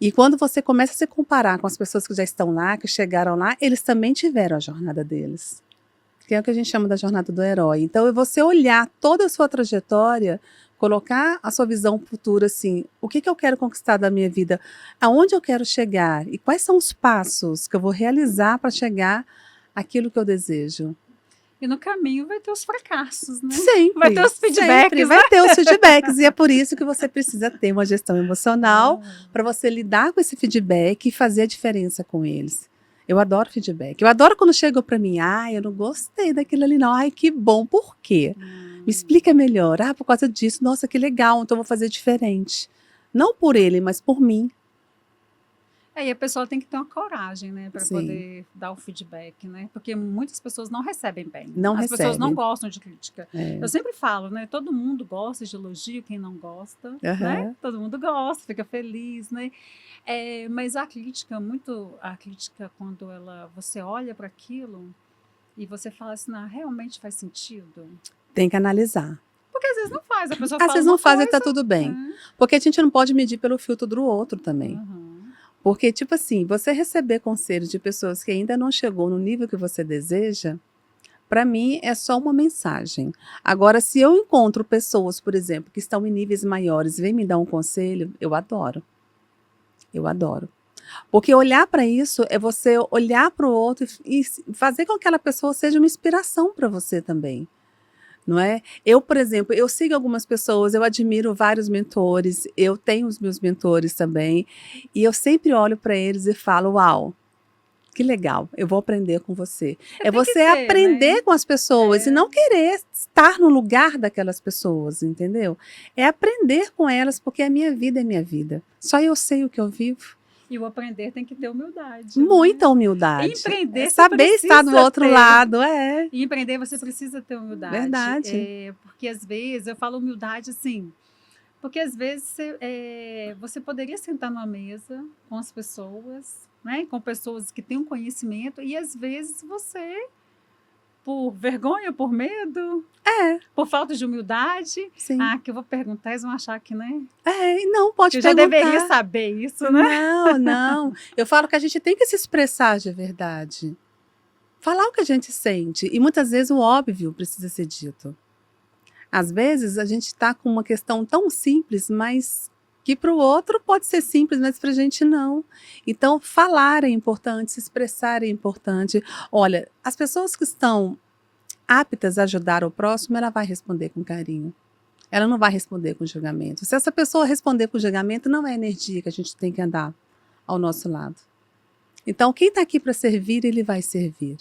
E quando você começa a se comparar com as pessoas que já estão lá, que chegaram lá, eles também tiveram a jornada deles. Que é o que a gente chama da jornada do herói. Então, é você olhar toda a sua trajetória, colocar a sua visão futura, assim, o que que eu quero conquistar da minha vida, aonde eu quero chegar e quais são os passos que eu vou realizar para chegar àquilo que eu desejo. E no caminho vai ter os fracassos, né? Vai ter Sempre, os sempre feedbacks, né? vai ter os feedbacks e é por isso que você precisa ter uma gestão emocional para você lidar com esse feedback e fazer a diferença com eles. Eu adoro feedback. Eu adoro quando chegam para mim, eu não gostei daquilo ali não. Ai, que bom. Por quê? Me explica melhor. Ah, por causa disso. Nossa, que legal. Então eu vou fazer diferente. Não por ele, mas por mim. E a pessoa tem que ter uma coragem, né, para Sim, poder dar o feedback, né? Porque muitas pessoas não recebem bem. não As pessoas não recebe. gostam de crítica. É. Eu sempre falo, né? Todo mundo gosta de elogio, quem não gosta, né? Aham. Todo mundo gosta, fica feliz, né? Mas a crítica, quando você olha para aquilo e você fala assim, não, realmente faz sentido? Tem que analisar. Porque às vezes não faz, a pessoa Às fala vezes uma não faz e tá coisa. tudo bem. Porque a gente não pode medir pelo filtro do outro também. Uhum. Porque, tipo assim, você receber conselhos de pessoas que ainda não chegou no nível que você deseja, para mim é só uma mensagem. Agora, se eu encontro pessoas, por exemplo, que estão em níveis maiores e vêm me dar um conselho, eu adoro. Eu adoro. Porque olhar para isso é você olhar para o outro e fazer com que aquela pessoa seja uma inspiração para você também. não é? Eu, por exemplo, eu sigo algumas pessoas, eu admiro vários mentores, eu tenho os meus mentores também, e eu sempre olho para eles e falo, uau, que legal, eu vou aprender com você. É Tem que você ser, aprender né? com as pessoas e É. não querer estar no lugar daquelas pessoas, entendeu? É aprender com elas, porque a minha vida é minha vida. Só eu sei o que eu vivo. E o aprender tem que ter humildade, né? Muita humildade. É Empreender você saber estar do precisa outro ter. lado, é E empreender você precisa ter humildade. verdade. Porque às vezes, eu falo humildade assim, porque às vezes você poderia sentar numa mesa com as pessoas, né? Com pessoas que têm um conhecimento, e às vezes você, por vergonha, por medo, É, por falta de humildade, sim. que eu vou perguntar, eles vão achar que, né? É, e não, Que pode eu já deveria perguntar. saber isso, né? Não, não. Eu falo que a gente tem que se expressar de verdade. Falar o que a gente sente. E muitas vezes o óbvio precisa ser dito. Às vezes a gente está com uma questão tão simples, mas que para o outro pode ser simples, mas para a gente não. Então, falar é importante, se expressar é importante. Olha, as pessoas que estão aptas a ajudar o próximo, ela vai responder com carinho. Ela não vai responder com julgamento. Se essa pessoa responder com julgamento, não é a energia que a gente tem que andar ao nosso lado. Então, quem está aqui para servir, ele vai servir.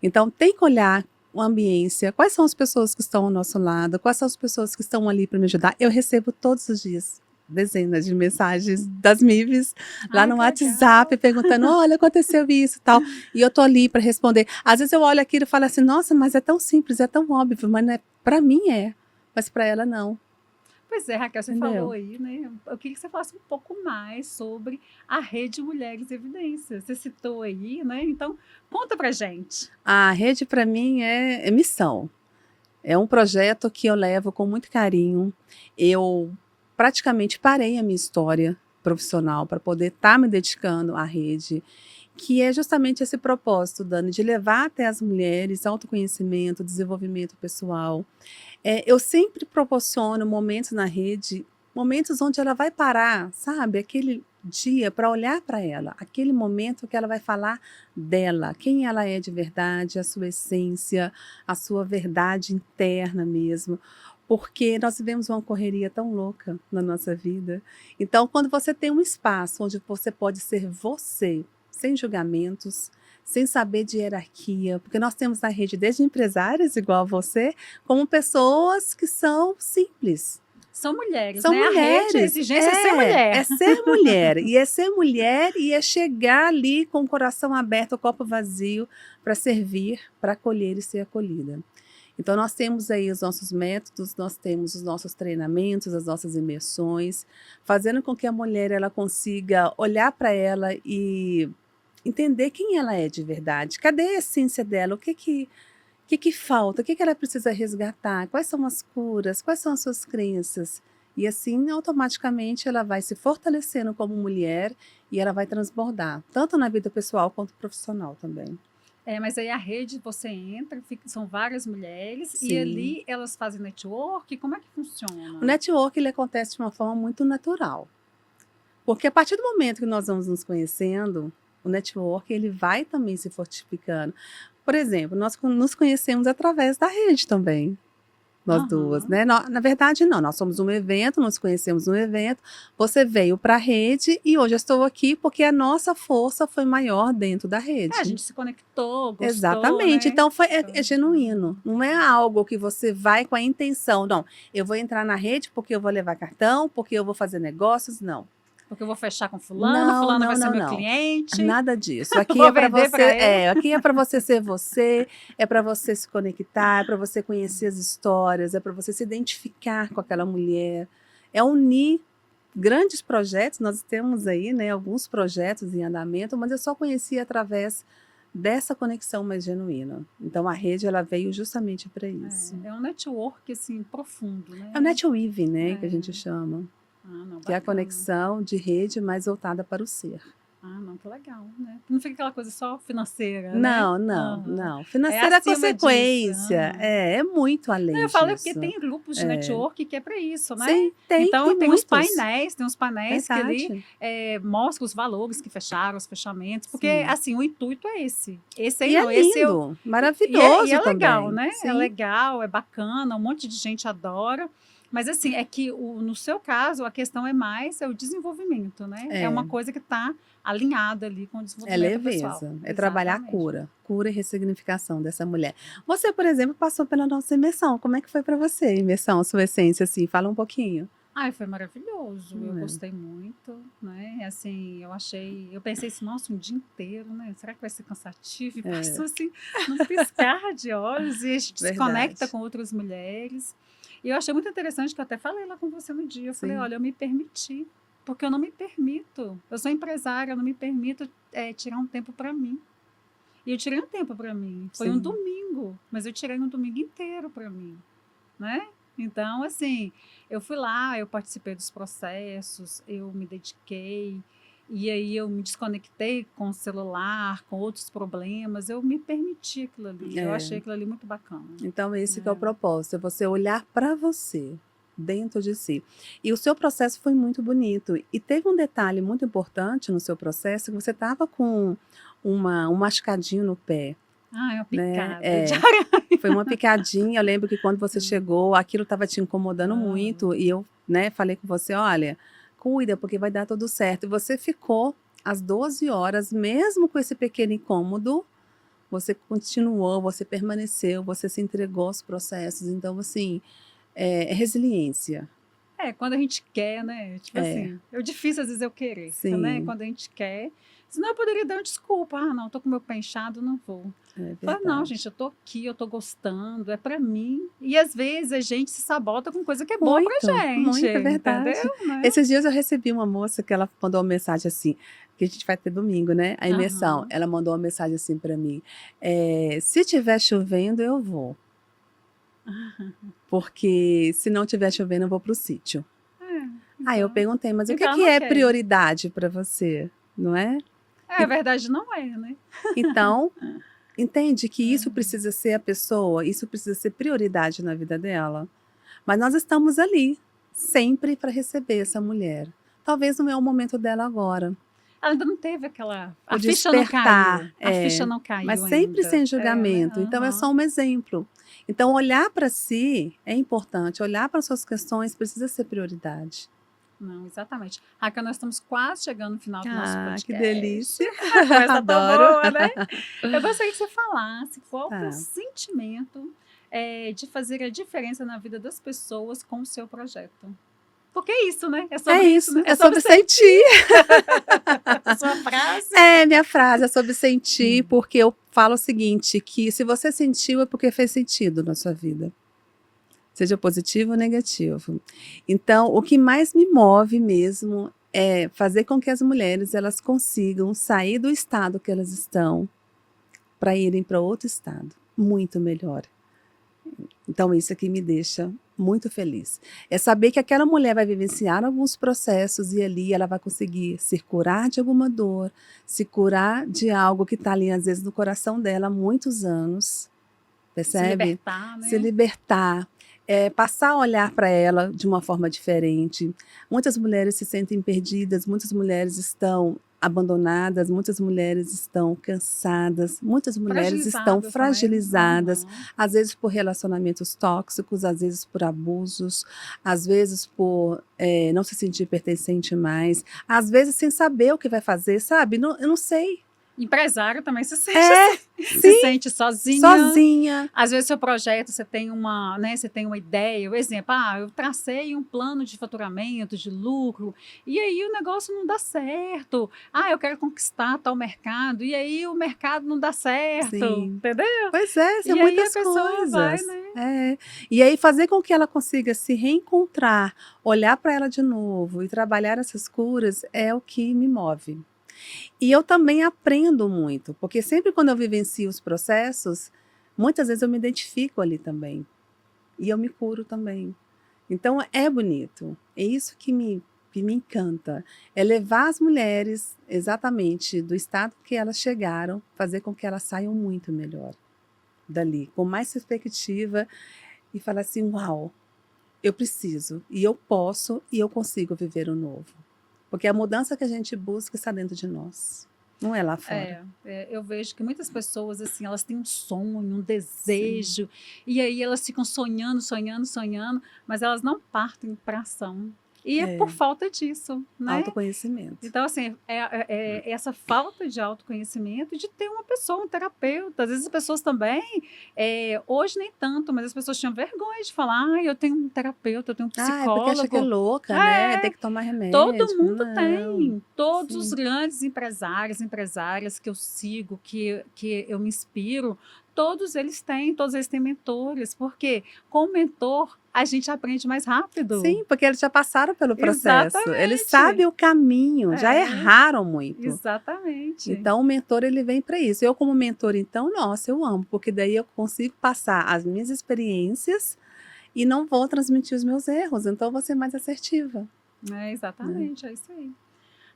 Então, tem que olhar a ambiência, quais são as pessoas que estão ao nosso lado, quais são as pessoas que estão ali para me ajudar. Eu recebo todos os dias dezenas de mensagens das MIVs lá Ai, no que WhatsApp, legal. perguntando, olha, aconteceu isso e tal. E eu tô ali para responder. Às vezes eu olho aquilo e falo assim, nossa, mas é tão simples, é tão óbvio, mas para mim é, mas para ela não. Pois é, Raquel, você falou Entendeu? aí, né? Eu queria que você falasse um pouco mais sobre a Rede Mulheres em Evidência. Você citou aí, né? Então, conta pra gente. A rede para mim é missão. É um projeto que eu levo com muito carinho. Eu praticamente parei a minha história profissional para poder estar me dedicando à rede, que é justamente esse propósito, Dani, de levar até as mulheres autoconhecimento, desenvolvimento pessoal. Eu sempre proporciono momentos na rede, momentos onde ela vai parar, sabe? Aquele dia para olhar para ela, aquele momento que ela vai falar dela, quem ela é de verdade, a sua essência, a sua verdade interna mesmo. Porque nós vivemos uma correria tão louca na nossa vida. Então, quando você tem um espaço onde você pode ser você, sem julgamentos, sem saber de hierarquia, porque nós temos na rede desde empresárias igual a você, como pessoas que são simples. São mulheres, São né? A rede, a mulheres. exigência é ser mulher. É ser mulher. E é ser mulher e é chegar ali com o coração aberto, o copo vazio, para servir, para acolher e ser acolhida. Então, nós temos aí os nossos métodos, nós temos os nossos treinamentos, as nossas imersões, fazendo com que a mulher ela consiga olhar para ela e entender quem ela é de verdade. Cadê a essência dela? O que falta? O que ela precisa resgatar? Quais são as curas? Quais são as suas crenças? E assim, automaticamente, ela vai se fortalecendo como mulher e ela vai transbordar, tanto na vida pessoal quanto profissional também. Mas aí a rede, você entra, são várias mulheres, e Sim. ali elas fazem network. Como é que O funciona? network ele acontece de uma forma muito natural. Porque a partir do momento que nós vamos nos conhecendo, o network ele vai também se fortificando. Por exemplo, nós nos conhecemos através da rede também, nós duas, Aham. né? Na verdade, não, nós somos um evento, nos conhecemos num evento, você veio para a rede e hoje eu estou aqui porque a nossa força foi maior dentro da A rede. gente se conectou, gostou, Exatamente, né? então é Então, genuíno, não é algo que você vai com a intenção, não, eu vou entrar na rede porque eu vou levar cartão, porque eu vou fazer negócios, não. porque eu vou fechar com fulano, Não, fulano vai não, ser não, meu não. cliente, Nada disso. Aqui vou é para vender você, para ele. aqui é para você ser você, é para você se conectar, é para você conhecer as histórias, é para você se identificar com aquela mulher, é unir grandes projetos. Nós temos aí, né, alguns projetos em andamento, mas eu só conheci através dessa conexão mais genuína. Então a rede ela veio justamente para isso. É um network assim profundo, né? É o netweaving, né, que a É. gente chama, Não, que é a bacana. conexão de rede mais voltada para o ser. Ah, não, que legal, né? Não fica aquela coisa só financeira, né? Não, não, Aham. não. É Financeira é acima disso. consequência. Aham. É muito Não, além eu falo porque disso. tem grupos de É. network que é para isso, né? Sim, tem Então muitos. tem uns painéis que ali Verdade. mostram os valores que fecharam, os fechamentos, porque Sim. assim, o intuito é esse. Esse aí E é não, esse eu. lindo, E maravilhoso é legal, também. né? É Sim, legal, é bacana, um monte de gente adora. Mas assim, é que no seu caso, a questão é mais o desenvolvimento, né? É uma é. coisa que está alinhada ali com o É desenvolvimento pessoal. leveza, é trabalhar a Exatamente. cura e ressignificação dessa mulher. Você, por exemplo, passou pela nossa imersão. Como é que foi para você a imersão, sua essência, assim? Fala um pouquinho. Ai, foi maravilhoso, eu É, gostei muito, né, assim, eu pensei assim: "Nossa, um dia inteiro, né, será que vai ser cansativo?" E é, passou assim, num piscar de olhos, e a gente se conecta verdade. com outras mulheres. E eu achei muito interessante que eu até falei lá com você no dia, eu falei: Sim, "Olha, eu me permiti, porque eu não me permito, eu sou empresária, eu não me permito, tirar um tempo para mim". E eu tirei um tempo para mim, foi um sim. domingo, mas eu tirei um domingo inteiro para mim, né? Então, assim, eu fui lá, eu participei dos processos, eu me dediquei, e aí eu me desconectei com o celular, com outros problemas, eu me permiti aquilo ali, eu É. achei aquilo ali muito bacana, Então, esse que é o né? propósito, é você olhar para você, dentro de si. E o seu processo foi muito bonito. E teve um detalhe muito importante no seu processo, que você estava com um machucadinho no pé, Ah, é uma né? picada de É, foi uma picadinha. Eu lembro que quando você chegou, aquilo estava te incomodando muito. aham. E eu, né, falei com você: olha, cuida, porque vai dar tudo certo. E você ficou às 12 horas, mesmo com esse pequeno incômodo, você continuou, você permaneceu, você se entregou aos processos. Então, assim, é resiliência. É, quando a gente quer, né? Tipo É, assim, é difícil às vezes eu querer, né? sim, Quando a gente quer. Senão eu poderia dar uma desculpa. Ah, não, tô com meu pé inchado, não vou. é Fala, não, gente, verdade. eu tô aqui, eu tô gostando, é pra mim. E às vezes a gente se sabota com coisa que é boa pra Muito, gente, muito, é verdade. entendeu? Né? Esses dias eu recebi uma moça que ela mandou uma mensagem assim, que a gente vai ter domingo, né? A imersão. Aham. Ela mandou uma mensagem assim para mim: se tiver chovendo, eu vou. Porque se não tiver chovendo, eu vou pro sítio. É, Aí eu então. perguntei, mas o que Então ela que não é quer ir. prioridade para você? Não é? É, a verdade não é, né? Então, entende que isso Aham. precisa ser a pessoa, isso precisa ser prioridade na vida dela. Mas nós estamos ali, sempre para receber essa mulher. Talvez não é o momento dela agora. Ela ainda não teve aquela. O A ficha não despertar, caiu. A ficha não mas caiu sempre ainda. sem É, né? julgamento. Então é Aham. só um exemplo. Então olhar para si é importante, olhar para suas questões precisa ser prioridade. Não, exatamente. Raquel, nós estamos quase chegando no final do nosso Ah, que podcast. delícia! A conversa tá tão Adoro. boa, né? Eu gostaria que você falasse qual que é o Tá. sentimento de fazer a diferença na vida das pessoas com o seu projeto. Porque é isso, né? É É sobre isso, isso, né? É é sobre sobre sentir sentir. a sua frase. É, minha frase é sobre sentir, porque eu falo o seguinte, que se você sentiu é porque fez sentido na sua vida, seja positivo ou negativo. Então, o que mais me move mesmo é fazer com que as mulheres elas consigam sair do estado que elas estão para irem para outro estado, muito melhor. Então, isso aqui me deixa muito feliz. É saber que aquela mulher vai vivenciar alguns processos e ali ela vai conseguir se curar de alguma dor, se curar de algo que está ali, às vezes, no coração dela há muitos anos, Se percebe? libertar, Se né? libertar, passar a olhar para ela de uma forma diferente. Muitas mulheres se sentem perdidas, muitas mulheres estão abandonadas, muitas mulheres estão cansadas, muitas mulheres estão Fragilizadas, né? fragilizadas, Aham. às vezes por relacionamentos tóxicos, às vezes por abusos, às vezes por não se sentir pertencente mais, às vezes sem saber o que vai fazer, sabe? Não, eu não sei. Empresário também se sente É, assim, se sim, sente sozinha. sozinha. Às vezes seu projeto, você tem uma, né, você tem uma ideia, por exemplo, eu tracei um plano de faturamento, de lucro, e aí o negócio não dá certo. Eu quero conquistar tal mercado, e aí o mercado não dá certo, Sim. entendeu? Pois é, são E aí a muitas pessoa vai, coisas. né? É. E aí fazer com que ela consiga se reencontrar, olhar para ela de novo e trabalhar essas curas é o que me move. E eu também aprendo muito, porque sempre quando eu vivencio os processos, muitas vezes eu me identifico ali também. E eu me curo também. Então é bonito. É isso que que me encanta, é levar as mulheres exatamente do estado que elas chegaram, fazer com que elas saiam muito melhor dali, com mais perspectiva e falar assim, uau, eu preciso, e eu posso, e eu consigo viver o novo. Porque a mudança que a gente busca está dentro de nós, não é lá fora. Eu vejo que muitas pessoas, assim, elas têm um sonho, um Sim. desejo, e aí elas ficam sonhando, sonhando, sonhando, mas elas não partem para ação. E é por É, falta disso, né? autoconhecimento. Então, assim, é essa falta de autoconhecimento e de ter uma pessoa, um terapeuta. Às vezes as pessoas também, hoje nem tanto, mas as pessoas tinham vergonha de falar, ah, eu tenho um terapeuta, eu tenho um Ah, é porque acha que é psicólogo. louca, né? É, Tem que tomar todo remédio. mundo Não, tem. Todos os sim. grandes empresários, empresárias que eu sigo, que eu me inspiro, todos eles têm mentores, porque com o mentor a gente aprende mais rápido. Sim, porque eles já passaram pelo processo, eles Exatamente. sabem o caminho, já É, erraram muito. exatamente. Então, o mentor, ele vem para isso. Eu, como mentor, então, nossa, eu amo, porque daí eu consigo passar as minhas experiências e não vou transmitir os meus erros, então eu vou ser mais assertiva. Né? Exatamente, é isso aí.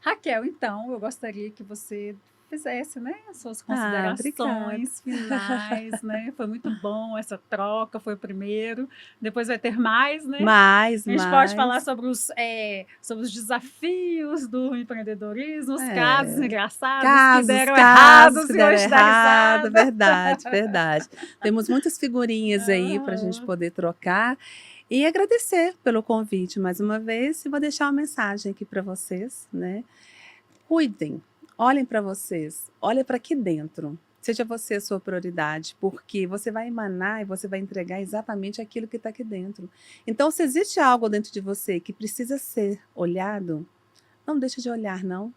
Raquel, então, eu gostaria que você fizesse, né, as suas Ah, obrigada. considerações finais, né? Foi muito bom essa troca, foi o primeiro. Depois vai ter mais, né? Mais, A gente pode falar mais. sobre os desafios do empreendedorismo, os casos É, engraçados que casos, deram casos errados que e deram hoje dá errado, risada. verdade, verdade. Temos muitas figurinhas aí para a gente Aham. poder trocar e agradecer pelo convite mais uma vez e vou deixar uma mensagem aqui para vocês, né? Cuidem, olhem para vocês, olhem para aqui dentro. Seja você a sua prioridade, porque você vai emanar e você vai entregar exatamente aquilo que está aqui dentro. Então, se existe algo dentro de você que precisa ser olhado, não deixe de olhar, não.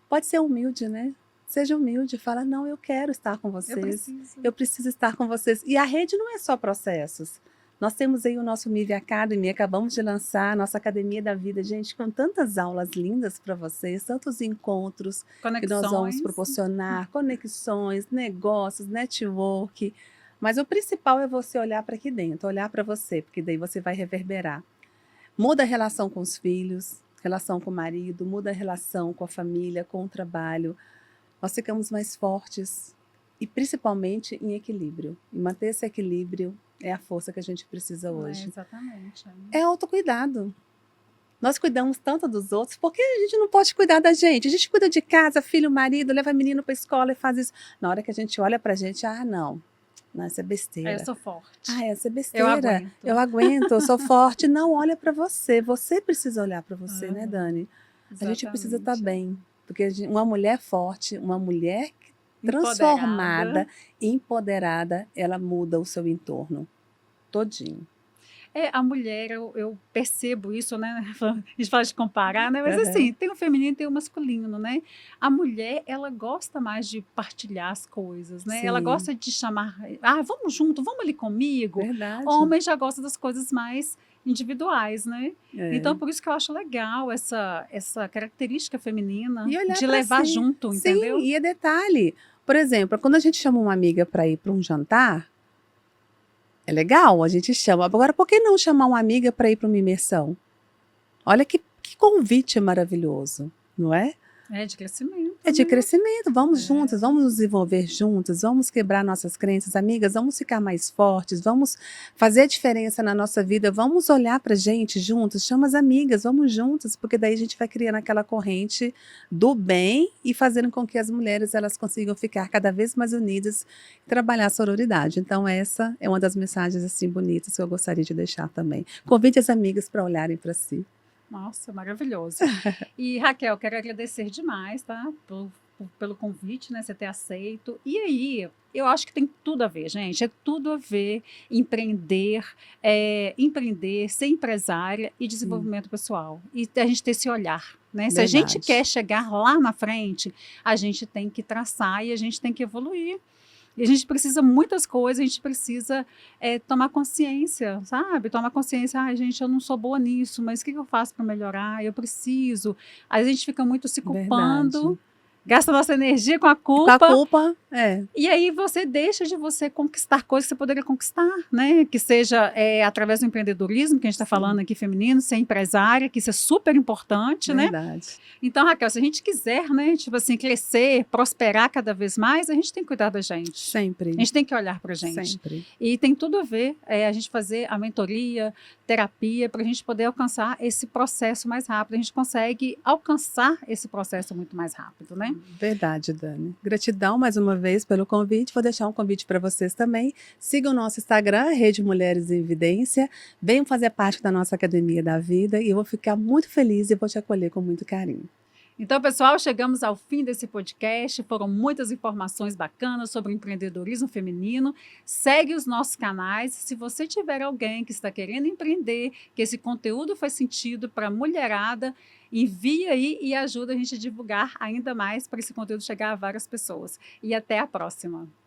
Pode ser humilde, né? Seja humilde, fala, não, eu quero estar com vocês, eu preciso estar com vocês. E a rede não é só processos. Nós temos aí o nosso MIV Academy, acabamos de lançar a nossa Academia da Vida, gente, com tantas aulas lindas para vocês, tantos encontros que nós vamos Conexões. proporcionar, conexões, negócios, network. Mas o principal é você olhar para aqui dentro, olhar para você, porque daí você vai reverberar. Muda a relação com os filhos, relação com o marido, muda a relação com a família, com o trabalho. Nós ficamos mais fortes e principalmente em equilíbrio. E manter esse equilíbrio é a força que a gente precisa hoje. Exatamente. É autocuidado. Nós cuidamos tanto dos outros, por que a gente não pode cuidar da gente? A gente cuida de casa, filho, marido, leva menino para a escola e faz isso. Na hora que a gente olha para a gente, não, isso é besteira. Eu sou forte. Essa é besteira. Eu aguento, eu sou forte. Não, olha para você. Você precisa olhar para você, né, Dani? A gente precisa estar bem. Porque uma mulher forte, uma mulher transformada, empoderada, ela muda o seu entorno todinho. A mulher, eu percebo isso, né? A gente fala de comparar, né? Mas assim, tem o feminino e tem o masculino, né? A mulher, ela gosta mais de partilhar as coisas, né? Sim. Ela gosta de chamar, vamos junto, vamos ali comigo. Verdade. Homem já gosta das coisas mais individuais, né? Então, por isso que eu acho legal essa característica feminina de levar junto, entendeu? Sim, e detalhe, por exemplo, quando a gente chama uma amiga para ir para um jantar, é legal, a gente chama. Agora, por que não chamar uma amiga para ir para uma imersão? Olha que convite maravilhoso, não é? É de crescimento. É de crescimento. Vamos juntas, vamos nos desenvolver juntas, vamos quebrar nossas crenças, amigas, vamos ficar mais fortes, vamos fazer a diferença na nossa vida, vamos olhar para a gente juntas, chama as amigas, vamos juntas, porque daí a gente vai criando aquela corrente do bem e fazendo com que as mulheres elas consigam ficar cada vez mais unidas e trabalhar a sororidade. Então essa é uma das mensagens assim bonitas que eu gostaria de deixar também. Convide as amigas para olharem para si. Nossa, maravilhoso. E Raquel, quero agradecer demais, tá? Pelo convite, né? Você ter aceito. E aí, eu acho que tem tudo a ver, gente. É tudo a ver empreender, ser empresária e desenvolvimento pessoal. E a gente ter esse olhar, né? Se a gente quer chegar lá na frente, a gente tem que traçar e a gente tem que evoluir. E a gente precisa muitas coisas, a gente precisa tomar consciência, sabe? Tomar consciência, gente, eu não sou boa nisso, mas o que eu faço para melhorar? Eu preciso. Aí a gente fica muito se culpando Gasta nossa energia com a Com a culpa. culpa, é. E aí você deixa de você conquistar coisas que você poderia conquistar, né? Que seja através do empreendedorismo, que a gente está falando Sim, aqui feminino, ser empresária, que isso é super importante, né? verdade. Então, Raquel, se a gente quiser, né, tipo assim, crescer, prosperar cada vez mais, a gente tem que cuidar da gente. A Sempre, gente tem que olhar para a gente. sempre. E tem tudo a ver a gente fazer a mentoria, terapia, para a gente poder alcançar esse processo mais rápido. A gente consegue alcançar esse processo muito mais rápido, né? Verdade, Dani. Gratidão mais uma vez pelo convite. Vou deixar um convite para vocês também. Sigam o nosso Instagram, Rede Mulheres em Evidência. Venham fazer parte da nossa Academia da Vida e eu vou ficar muito feliz e vou te acolher com muito carinho. Então, pessoal, chegamos ao fim desse podcast. Foram muitas informações bacanas sobre empreendedorismo feminino. Segue os nossos canais. Se você tiver alguém que está querendo empreender, que esse conteúdo faz sentido para a mulherada, envie aí e ajuda a gente a divulgar ainda mais para esse conteúdo chegar a várias pessoas. E até a próxima.